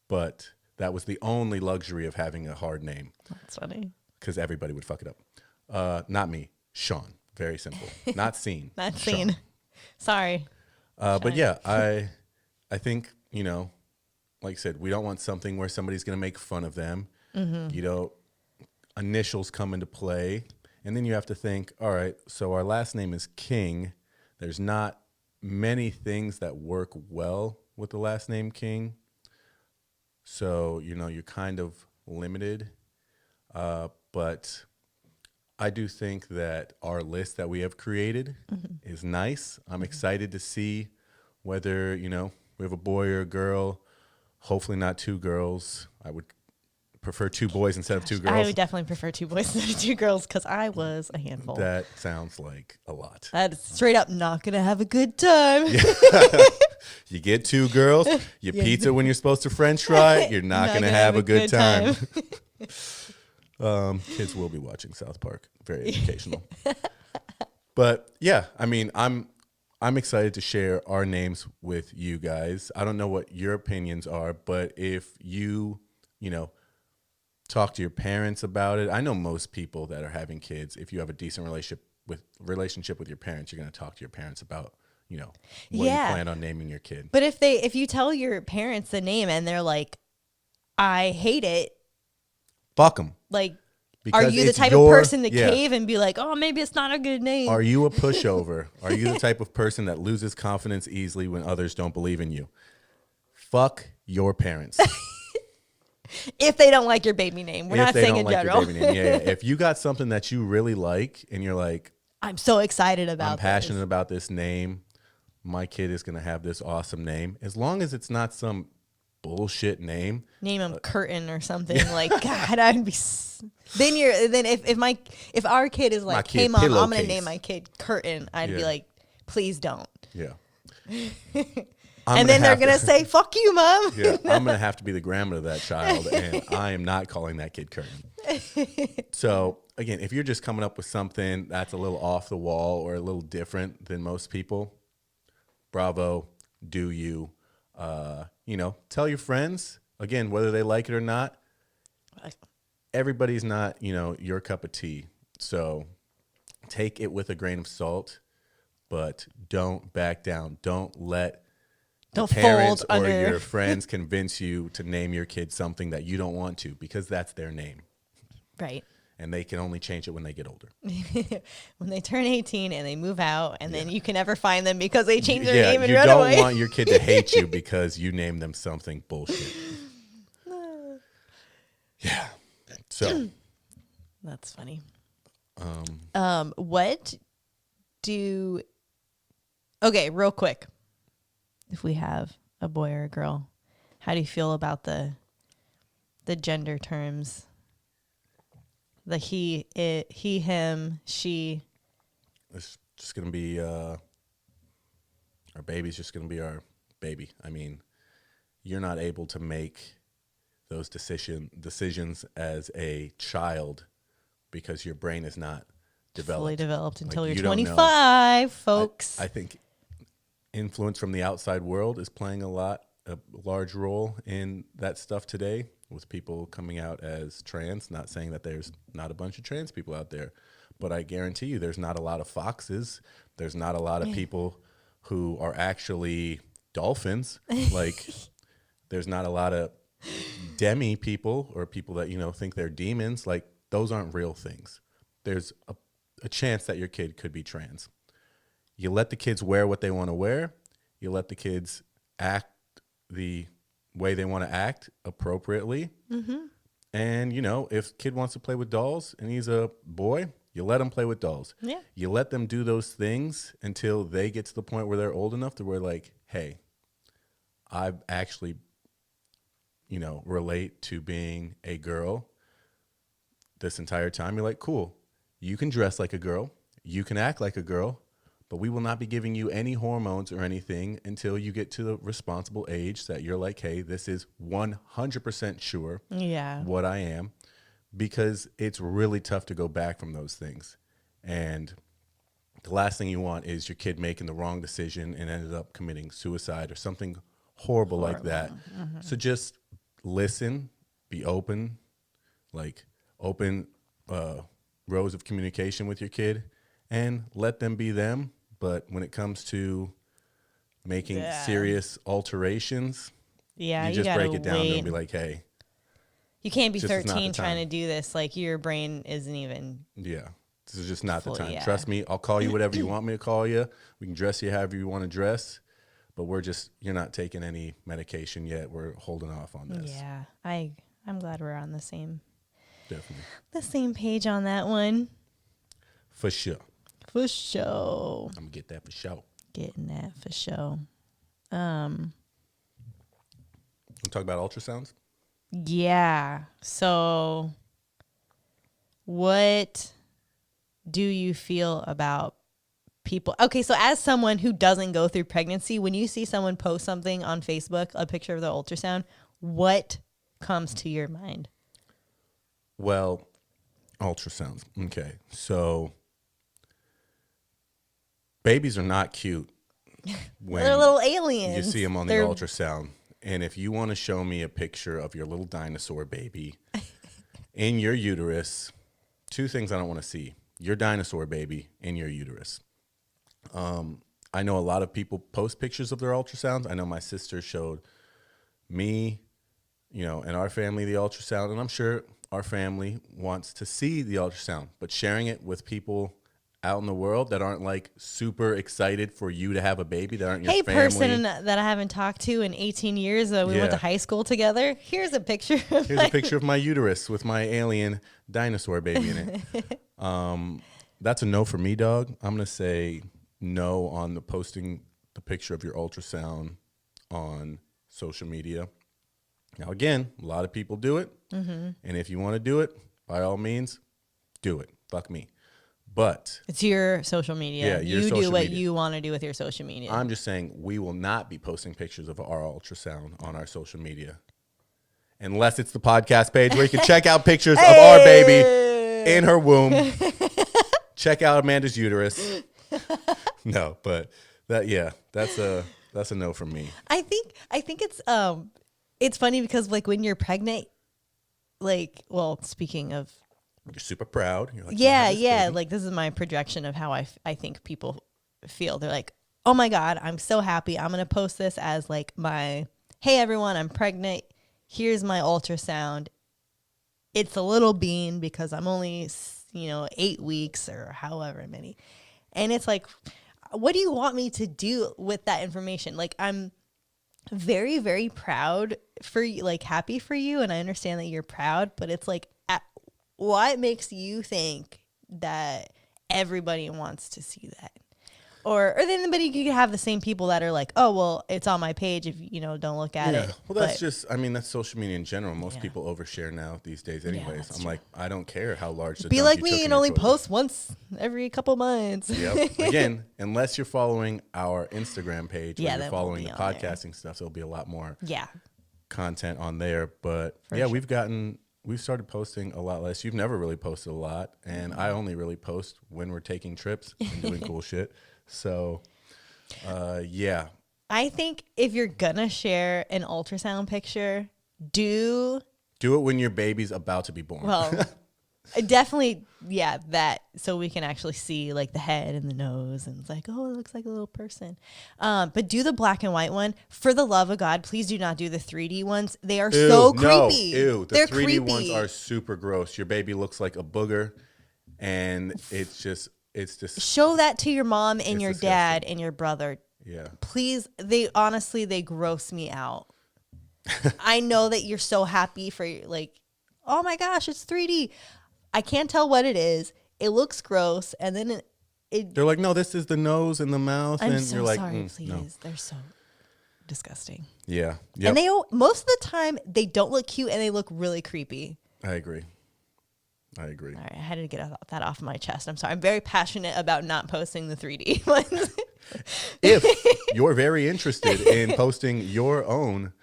but that was the only luxury of having a hard name. That's funny. Because everybody would fuck it up. Not me, Sean. Very simple. Not seen. Not Sean. seen. Sorry. But yeah, I think, like I said, we don't want something where somebody's going to make fun of them. Initials come into play. And then you have to think, all right, so our last name is King. There's not many things that work well with the last name King. So, you're kind of limited. But I do think that our list that we have created is nice. I'm excited to see whether, we have a boy or a girl. Hopefully not 2 girls. I would prefer 2 boys instead of 2 girls. I would definitely prefer 2 boys instead of 2 girls because I was a handful. That sounds like a lot. That's straight up not going to have a good time. You get 2 girls, you pizza when you're supposed to French fry, you're not going to have a good time. Kids will be watching South Park. Very educational. But yeah, I mean, I'm excited to share our names with you guys. I don't know what your opinions are, but if you talk to your parents about it. I know most people that are having kids, if you have a decent relationship with your parents, you're going to talk to your parents about, what you plan on naming your kid. But if you tell your parents the name and they're like, I hate it, fuck them. Like, because are you the type of person to cave and be like, oh, maybe it's not a good name? Are you a pushover? Are you the type of person that loses confidence easily when others don't believe in you? Fuck your parents. If they don't like your baby name. We're not saying in general. Yeah. If you got something that you really like and you're like, I'm so excited about I'm passionate about this name, my kid is going to have this awesome name, as long as it's not some bullshit name. Name him Curtin or something. Like, God, I'd be. Then if our kid is like, kid, hey mom, I'm gonna pillowcase. name my kid Curtin, I'd be like, please don't. Yeah. And then they're gonna say, fuck you, mom. Yeah, I'm gonna have to be the grandma of that child, and I am not calling that kid Curtin. So again, if you're just coming up with something that's a little off the wall or a little different than most people, bravo, do you? Tell your friends, again, whether they like it or not. Everybody's not, your cup of tea. So take it with a grain of salt, but don't back down. Don't let parents fold or under. your friends convince you to name your kid something that you don't want to, because that's their name. Right. And they can only change it when they get older. When they turn 18 and they move out, and then you can never find them because they changed their Yeah, name and you run don't away. want your kid to hate you because you named them something bullshit. Yeah. So That's funny. What do? Okay, real quick. If we have a boy or a girl, how do you feel about the gender terms? The he, it, he, him, she. it's just going to be, our baby's just going to be our baby. I mean, you're not able to make those decisions as a child because your brain is not developed. Fully developed until Like, you're you don't know. 25, folks. I think influence from the outside world is playing a large role in that stuff today, with people coming out as trans. Not saying that there's not a bunch of trans people out there, but I guarantee you there's not a lot of foxes. There's not a lot of people who are actually dolphins. Like, there's not a lot of demi people or people that, think they're demons. Like, those aren't real things. There's a chance that your kid could be trans. You let the kids wear what they want to wear. You let the kids act the way they want to act appropriately. Mm-hmm. And, if kid wants to play with dolls and he's a boy, you let him play with dolls. Yeah. You let them do those things until they get to the point where they're old enough to where, like, hey, I actually, relate to being a girl this entire time. You're like, cool, you can dress like a girl, you can act like a girl, but we will not be giving you any hormones or anything until you get to the responsible age that you're like, hey, this is 100% sure what I am, because it's really tough to go back from those things. And the last thing you want is your kid making the wrong decision and ended up committing suicide or something horrible. Like that. Mm-hmm. So just listen, be open, open rows of communication with your kid, and let them be them. But when it comes to making serious alterations, you just break it down to them and be like, hey. You can't be 13 trying to do this. Like, your brain isn't even. Yeah. This is just not the time. Yeah. Trust me, I'll call you whatever you want me to call you. We can dress you however you want to dress. But you're not taking any medication yet. We're holding off on this. Yeah. I'm glad we're on the same page on that one. For sure. For sure. I'm going to get that for sure. Getting that for sure. We'll talk about ultrasounds? Yeah. So what do you feel about people? Okay, so as someone who doesn't go through pregnancy, when you see someone post something on Facebook, a picture of the ultrasound, what comes to your mind? Well, ultrasounds. Okay. So babies are not cute when They're little aliens. you see them on the ultrasound. And if you want to show me a picture of your little dinosaur baby in your uterus, two things I don't want to see: your dinosaur baby in your uterus. I know a lot of people post pictures of their ultrasounds. I know my sister showed me, and our family the ultrasound, and I'm sure our family wants to see the ultrasound, but sharing it with people out in the world that aren't like super excited for you to have a baby, that aren't your family. Hey, person that I haven't talked to in 18 years, we went to high school together. Here's a picture. Here's a picture of my uterus with my alien dinosaur baby in it. That's a no for me, dog. I'm going to say no on the posting the picture of your ultrasound on social media. Now, again, a lot of people do it. And if you want to do it, by all means, do it. Fuck me. But it's your social media. Yeah, your you social do what media. you want to do with your social media. I'm just saying we will not be posting pictures of our ultrasound on our social media. Unless it's the podcast page where you can check out pictures of our baby in her womb. Check out Amanda's uterus. No, but that's a no from me. I think it's funny because like when you're pregnant, like, well, speaking of, You're super proud. You're like, yeah, "Wow, this yeah, baby." like this is my projection of how I think people feel. They're like, oh my God, I'm so happy. I'm going to post this as like my, hey everyone, I'm pregnant. Here's my ultrasound. It's a little bean because I'm only, 8 weeks or however many. And it's like, what do you want me to do with that information? Like, I'm very, very proud for you, like happy for you. And I understand that you're proud, but it's like, what makes you think that everybody wants to see that? Or then, but you could have the same people that are like, oh, well, it's on my page if, don't look at it. Well, that's that's social media in general. Most Yeah. people overshare now these days anyways. that's I'm true. like, I don't care how large the Be dump like you took me in and your only toilet. post once every couple months. Yep. Again, unless you're following our Instagram page Yeah, or then you're we'll following be the on there. podcasting stuff, so there'll be a lot more Yeah. content on there. But For yeah, sure. we've started posting a lot less. You've never really posted a lot, and I only really post when we're taking trips and doing cool shit. So, yeah. I think if you're going to share an ultrasound picture, do Do it when your baby's about to be born. well, definitely, yeah, that so we can actually see like the head and the nose, and it's like, oh, it looks like a little person. But do the black and white one. For the love of God, please do not do the 3D ones. They are so creepy. Ew. The They're 3D creepy. ones are super gross. Your baby looks like a booger, and it's just Show that to your mom and It's your disgusting. dad and your brother. yeah. Please, they gross me out. I know that you're so happy for like, oh my gosh, it's 3D. I can't tell what it is. It looks gross, and then They're like, no, this is the nose and the mouth, I'm and so you're like, sorry, please. no. They're so disgusting. Yeah. And they most of the time they don't look cute and they look really creepy. I agree. All right, I had to get that off my chest. I'm sorry. I'm very passionate about not posting the 3D ones. If you're very interested in posting your own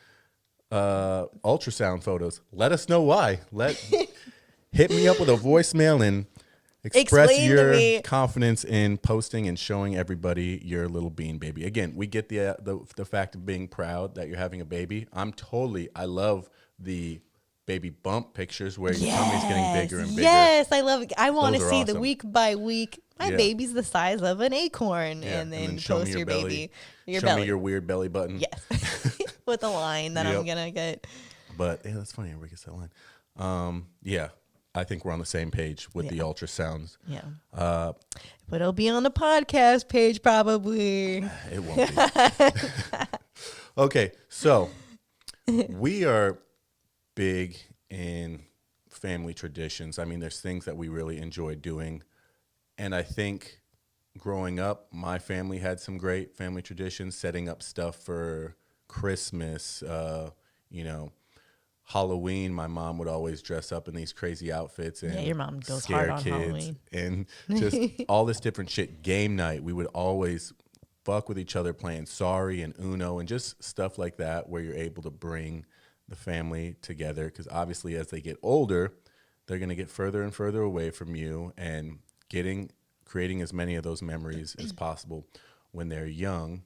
ultrasound photos, let us know why. Hit me up with a voicemail and express Explain to your me. confidence in posting and showing everybody your little bean baby. Again, we get the fact of being proud that you're having a baby. I love the baby bump pictures where your tummy's getting bigger and bigger. Yes, I love it. I want to Those are see the awesome. week by week. My Yeah. baby's the size of an acorn, Yeah, and then show post me your belly. baby, your Show belly. me your weird belly button. Yes, with a line that I'm Yep. gonna get. But yeah, that's funny. Everybody gets that line. Yeah, I think we're on the same page with the Yeah. ultrasounds. Yeah, but it'll be on the podcast page probably. It won't be. Okay, so we are big in family traditions. I mean, there's things that we really enjoy doing. And I think growing up, my family had some great family traditions, setting up stuff for Christmas, Halloween. My mom would always dress up in these crazy outfits and Your mom goes scare hard on kids Halloween. and just all this different shit. Game night, we would always fuck with each other playing Sorry and Uno and just stuff like that where you're able to bring the family together, because obviously as they get older, they're going to get further and further away from you, and creating as many of those memories as possible when they're young,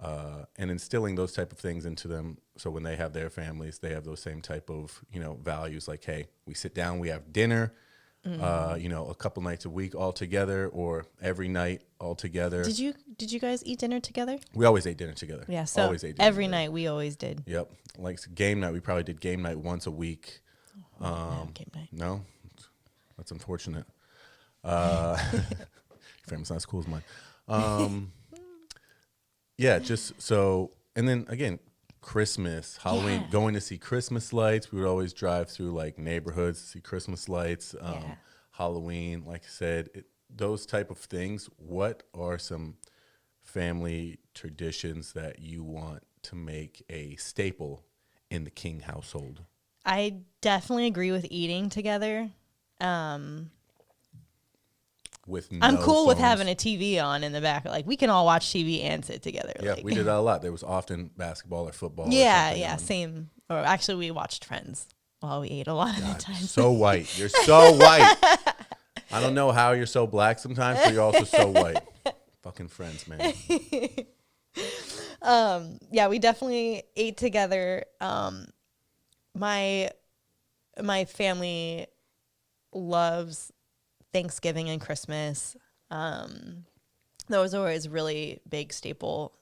and instilling those type of things into them, so when they have their families, they have those same type of values. Like, hey, we sit down, we have dinner, a couple nights a week all together, or every night all together. Did you guys eat dinner together? We always ate dinner together. Yeah, so always ate dinner every together. night we always did. Yep. Like game night, we probably did game night once a week. Game night. No, that's unfortunate. Your family's not as cool as mine. Yeah, just so, and then again, Christmas, Halloween, Yeah. going to see Christmas lights. We would always drive through like neighborhoods to see Christmas lights. Yeah. Halloween, like I said, those type of things. What are some family traditions that you want to make a staple in the King household? I definitely agree with eating together. With I'm no cool with phones? having a TV on in the back. Like we can all watch TV and sit together. Yeah, like. we did that a lot. There was often basketball or football. Yeah, or something yeah, on. same. Or actually, we watched Friends while we ate a lot of the time. So white. You're so white. I don't know how you're so black sometimes, but you're also so white. Fucking Friends, man. Yeah, we definitely ate together. My family loves Thanksgiving and Christmas. Those are always really big staple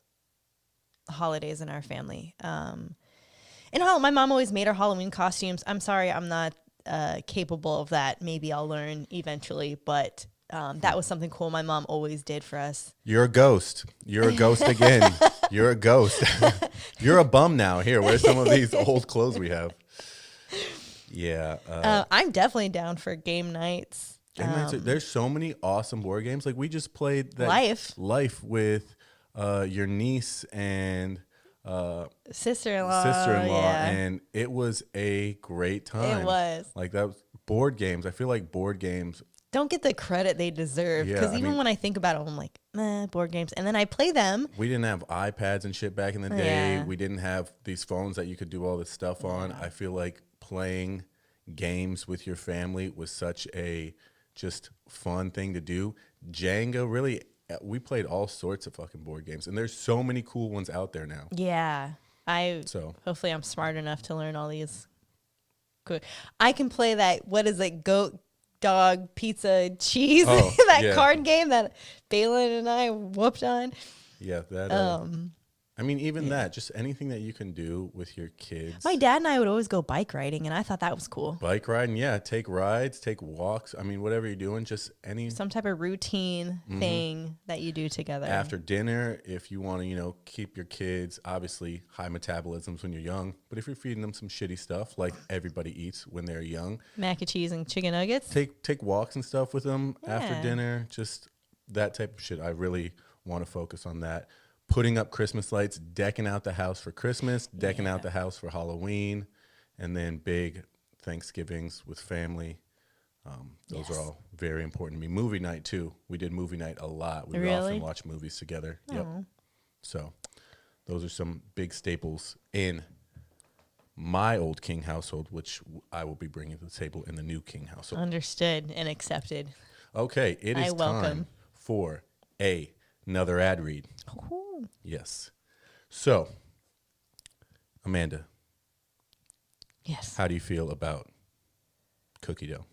holidays in our family. And my mom always made our Halloween costumes. I'm sorry, I'm not capable of that. Maybe I'll learn eventually, but that was something cool my mom always did for us. You're a ghost. You're a ghost again. You're a ghost. You're a bum now. Here, where's some of these old clothes we have? Yeah. I'm definitely down for game nights. There's so many awesome board games. Like we just played that Life with your niece and Sister-in-law, yeah. and it was a great time. It was. Like that was board games. I feel like board games don't get the credit they deserve. Yeah, Because I even mean- when I think about it, I'm like, board games. And then I play them. we didn't have iPads and shit back in the day. Yeah. We didn't have these phones that you could do all this stuff on. I feel like playing games with your family was such a just fun thing to do. Jenga, really, we played all sorts of fucking board games, and there's so many cool ones out there now. Yeah. So Hopefully I'm smart enough to learn all these. Good. I can play that, what is it, goat, dog, pizza, cheese, Oh, that yeah. card game that Balin and I whooped on. yeah, that. I mean, even that, just anything that you can do with your kids. My dad and I would always go bike riding, and I thought that was cool. Bike riding, yeah. Take rides, take walks. I mean, whatever you're doing, just any. Some type of routine thing that you do together. After dinner, if you want to, keep your kids, obviously high metabolisms when you're young, but if you're feeding them some shitty stuff like everybody eats when they're young, Mac and cheese and chicken nuggets. take walks and stuff with them after Yeah. dinner, just that type of shit. I really want to focus on that. Putting up Christmas lights, decking out the house for Christmas, decking out the house for Halloween, and then big Thanksgivings with family. Those are all very important to me. Movie night, too. We did movie night a lot. We would Really? often watch movies together. Yep. So those are some big staples in my old King household, which I will be bringing to the table in the new King household. Understood and accepted. Okay, it is I welcome. time for another ad read. Ooh. Yes. So, Amanda, Yes. how do you feel about cookie dough?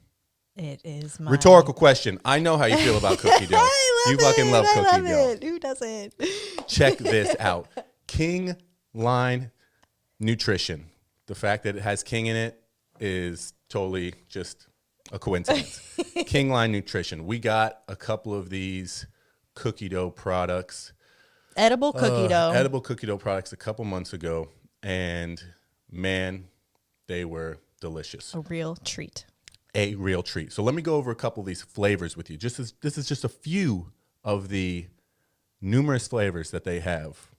It is my Rhetorical question. I know how you feel about cookie dough. You fucking love cookie dough. Who doesn't? Check this out. King Line Nutrition. The fact that it has king in it is totally just a coincidence. King Line Nutrition. We got a couple of these cookie dough products. Edible cookie dough. Edible cookie dough products a couple months ago, and man, they were delicious. A real treat. A real treat. So let me go over a couple of these flavors with you. This is just a few of the numerous flavors that they have.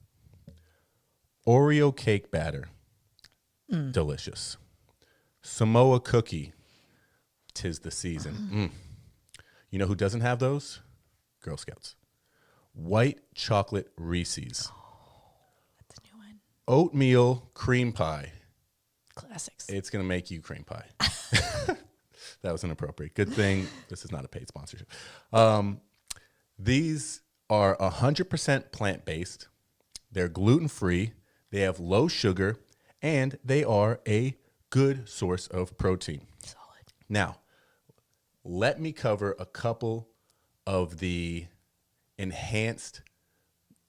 Oreo cake batter, delicious. Samoa cookie, 'tis the season. You know who doesn't have those? Girl Scouts. White chocolate Reese's. That's a new one. Oatmeal cream pie. Classics. It's going to make you cream pie. That was inappropriate. Good thing this is not a paid sponsorship. These are 100% plant-based. They're gluten-free. They have low sugar, and they are a good source of protein. Solid. Now, let me cover a couple of the enhanced,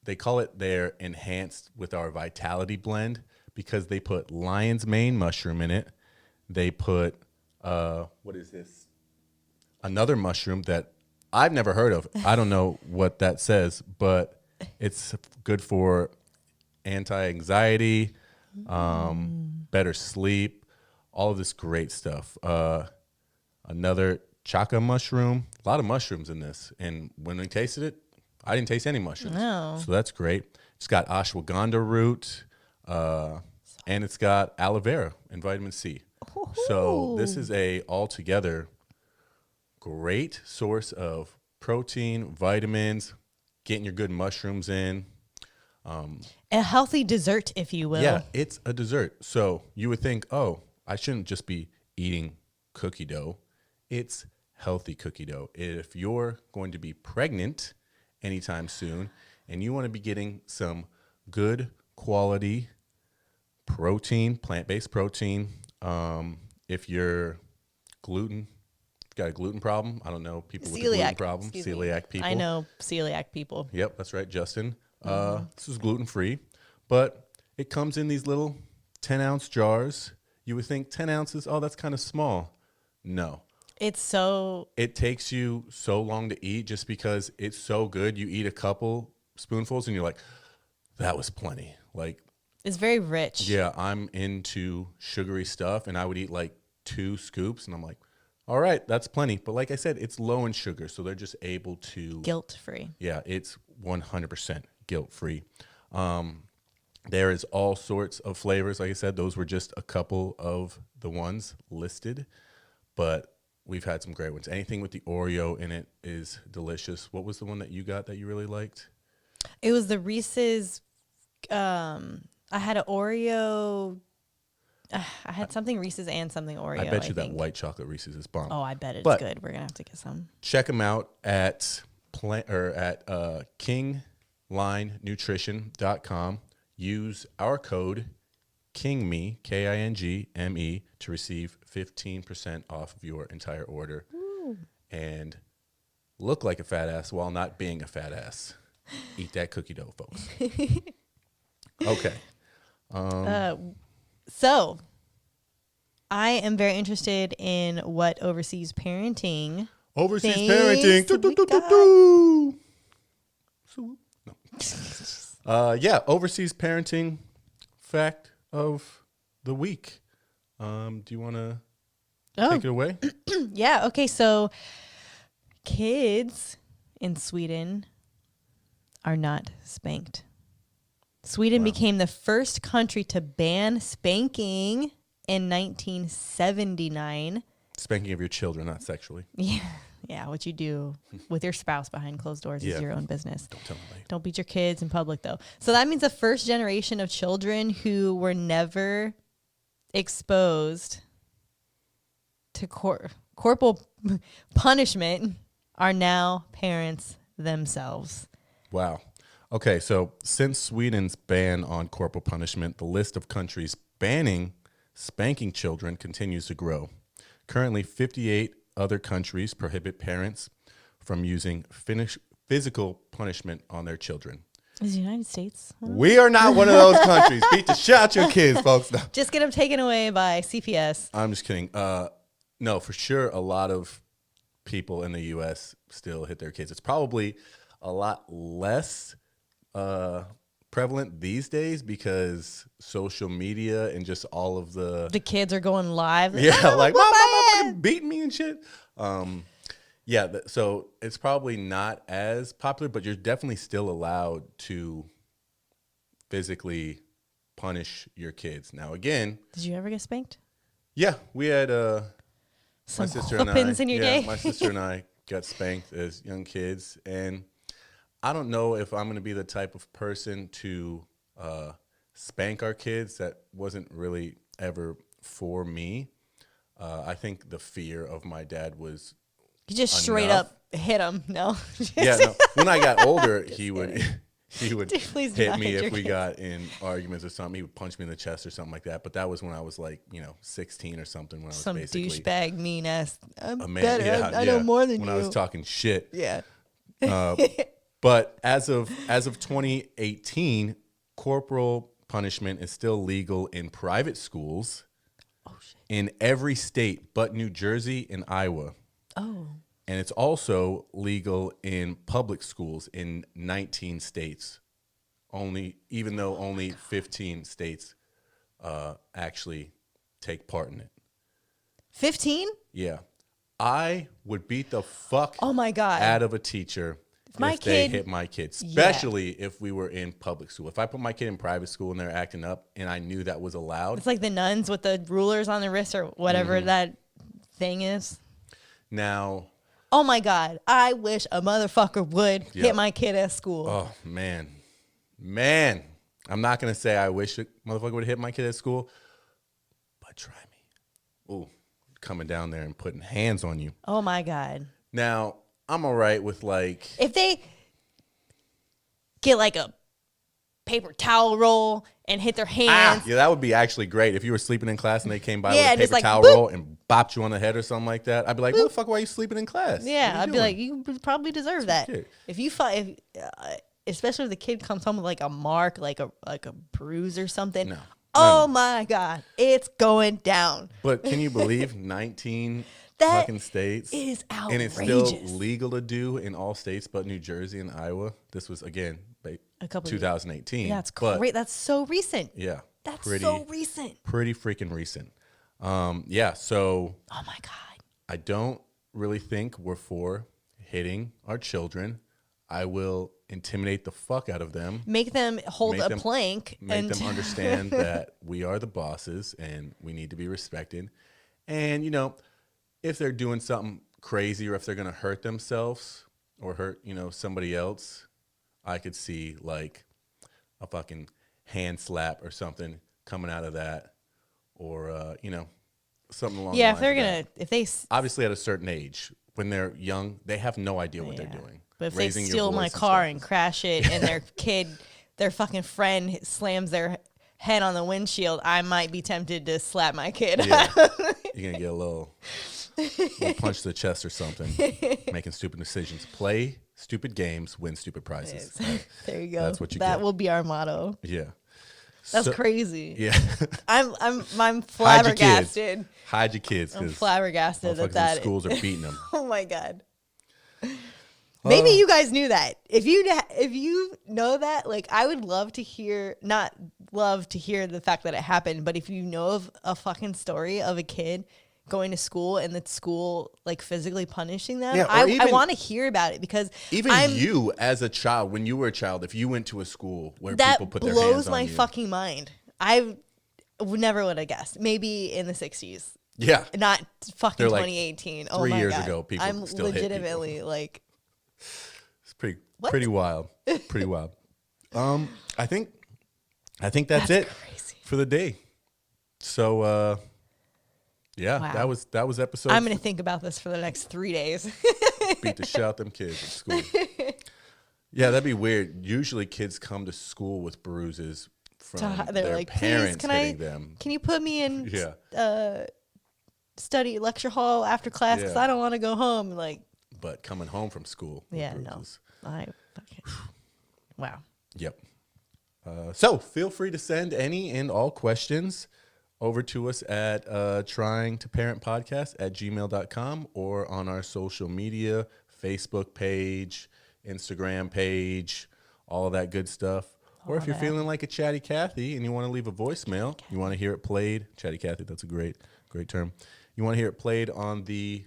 they call it their enhanced with our vitality blend because they put lion's mane mushroom in it. They put, what is this? Another mushroom that I've never heard of. I don't know what that says, but it's good for anti-anxiety, better sleep, all of this great stuff. Another chaga mushroom, a lot of mushrooms in this. And when we tasted it, I didn't taste any mushrooms. No. So that's great. It's got ashwagandha root, and it's got aloe vera and vitamin C. So this is a altogether great source of protein, vitamins, getting your good mushrooms in. A healthy dessert, if you will. Yeah, it's a dessert. So you would think, oh, I shouldn't just be eating cookie dough. It's healthy cookie dough. If you're going to be pregnant anytime soon and you want to be getting some good quality protein, plant-based protein, if you're got a gluten problem, I don't know, people with a gluten problem, celiac people. I know celiac people. Yep, that's right, Justin. This is gluten-free, but it comes in these little 10-ounce jars. You would think 10 ounces, oh, that's kind of small. No. It takes you so long to eat just because it's so good. You eat a couple spoonfuls and you're like, that was plenty. Like, it's very rich. yeah, I'm into sugary stuff, and I would eat like 2 scoops, and I'm like, all right, that's plenty. But like I said, it's low in sugar, so they're just able to... Guilt-free. Yeah, it's 100% guilt-free. There is all sorts of flavors. Like I said, those were just a couple of the ones listed, but we've had some great ones. Anything with the Oreo in it is delicious. What was the one that you got that you really liked? It was the Reese's. I had an Oreo. I had something Reese's and something Oreo. I bet you that white chocolate Reese's is bomb. Oh, I bet it's But good. We're gonna have to get some. check them out at kinglinenutrition.com. Use our code KINGME, KINGME, to receive 15% off of your entire order. Ooh. And look like a fat ass while not being a fat ass. Eat that cookie dough, folks. Okay. So, I am very interested in what overseas parenting. Overseas things parenting. we No. Yeah, overseas parenting fact of the week. Do you want to take it away? Yeah. Okay. So, kids in Sweden are not spanked. Sweden became the first country to ban spanking in 1979. Spanking of your children, not sexually. Yeah, what you do with your spouse behind closed doors is your own business. Don't tell me. Don't beat your kids in public, though. So that means the first generation of children who were never exposed to corporal punishment are now parents themselves. Wow. Okay, so since Sweden's ban on corporal punishment, the list of countries banning spanking children continues to grow. Currently, 58 other countries prohibit parents from using physical punishment on their children. Is the United States? We are not one of those countries. Beat the shit out your kids, folks. No. Just get them taken away by CPS. I'm just kidding. No, for sure, a lot of people in the U.S. still hit their kids. It's probably a lot less prevalent these days because social media and just all of the kids are going live. Yeah, like mom beating me and shit. So it's probably not as popular, but you're definitely still allowed to physically punish your kids. Now, again, did you ever get spanked? Yeah, we had Some my sister and I. in your day? My sister and I got spanked as young kids, and I don't know if I'm going to be the type of person to spank our kids. That wasn't really ever for me. I think the fear of my dad was You just enough. straight up hit him. No. Yeah, no. When I got older, he would Dude, please do hit not me hit if your we kids. got in arguments or something. He would punch me in the chest or something like that. But that was when I was like, 16 or something. When I was Some basically douchebag mean ass. I'm a man. better. Yeah, I know more than when you. I was talking shit. Yeah. But as of 2018, corporal punishment is still legal in private schools in every state but New Jersey and Iowa. Oh. And it's also legal in public schools in 19 states. Even though only 15 states actually take part in it. 15? Yeah. I would beat the fuck Oh my God. out of a teacher my if they kid hit my kid, especially if we were in public school. If I put my kid in private school and they're acting up and I knew that was allowed. It's like the nuns with the rulers on the wrist or whatever that thing is. Now, oh my God, I wish a motherfucker would hit my kid at school. Oh, man. I'm not going to say I wish a motherfucker would hit my kid at school, but try me. Ooh, coming down there and putting hands on you. Oh my God. Now, I'm all right with like. If they get like a paper towel roll and hit their hands. Yeah, that would be actually great. If you were sleeping in class and they came by with a paper like, towel boop. roll and bopped you on the head or something like that, I'd be like, motherfucker, why are you sleeping in class? Yeah, I'd be like, you probably deserve that. Shit. If you find, especially if the kid comes home with like a mark, like a bruise or something. No. Oh my God, it's going down. But can you believe 19 That fucking states? is outrageous. And it's still legal to do in all states but New Jersey and Iowa. This was, again, a couple 2018. That's great. That's so recent. Yeah. That's so recent. Pretty freaking recent. Yeah, so. Oh my God. I don't really think we're for hitting our children. I will intimidate the fuck out of them. Make them hold a plank. Make them understand that we are the bosses and we need to be respected. And, you know, if they're doing something crazy or if they're going to hurt themselves or hurt, you know, somebody else, I could see like a fucking hand slap or something coming out of that or, you know, something along the lines. Yeah, if they're going to, if they. Obviously at a certain age, when they're young, they have no idea what they're doing. But if they steal my car and crash it and their kid, their fucking friend slams their head on the windshield, I might be tempted to slap my kid. Yeah. You're going to get a little punch to the chest or something, making stupid decisions. Play stupid games, win stupid prizes. There you go. That's what you that get. will be our motto. Yeah. That's crazy. Yeah. I'm flabbergasted. Hide your kids. I'm flabbergasted that schools are beating them. Oh my God. Maybe you guys knew that. If you know that, like, I would love to hear, not love to hear the fact that it happened, but if you know of a fucking story of a kid going to school and the school like physically punishing them, yeah, I want to hear about it because even you as a child, when you were a child, if you went to a school where that people put their hands on you. blows my fucking mind. I never would have guessed. Maybe in the 60s. Yeah. Not fucking like 2018. 3 years ago, people I'm still hit people. legitimately like. It's pretty wild. Pretty wild. I think that's it crazy. For the day. So yeah, Wow. that was episode. I'm gonna think about this for the next 3 days. Beat the shit out them kids at school. Yeah, that'd be weird. Usually kids come to school with bruises from their like, parents please, hitting them. Can you put me in study lecture hall after class because I don't want to go home? Like, but coming home from school. Yeah, bruises. no. Wow. Yep. So feel free to send any and all questions over to us at tryingtoparentpodcast@gmail.com or on our social media, Facebook page, Instagram page, all of that good stuff. Or if you're feeling like a Chatty Cathy and you want to leave a voicemail, you want to hear it played, Chatty Cathy, that's a great term. You want to hear it played on the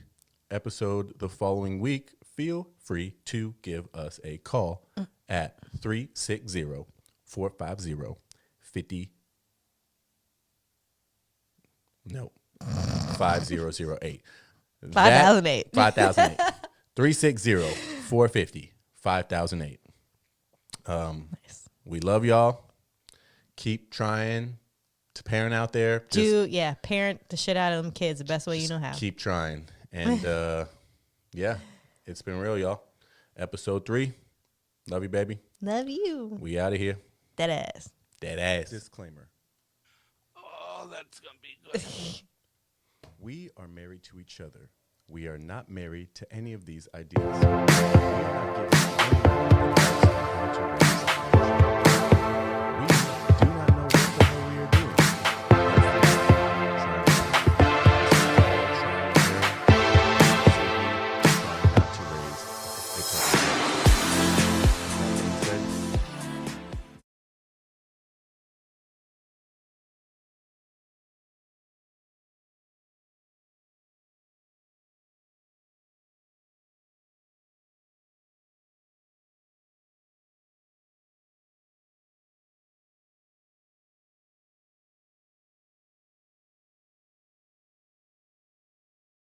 episode the following week, feel free to give us a call at 360-450-5008. 5008. 5008. 5008. 360-450-5008. Nice. We love y'all. Keep trying to parent out there. Parent the shit out of them kids the best way you know how. Keep trying. And yeah, it's been real, y'all. Episode 3. Love you, baby. Love you. We out of here. Dead ass. Dead ass. Disclaimer. Oh, that's gonna be good. We are married to each other. We are not married to any of these ideas. We are not giving any advice on how to raise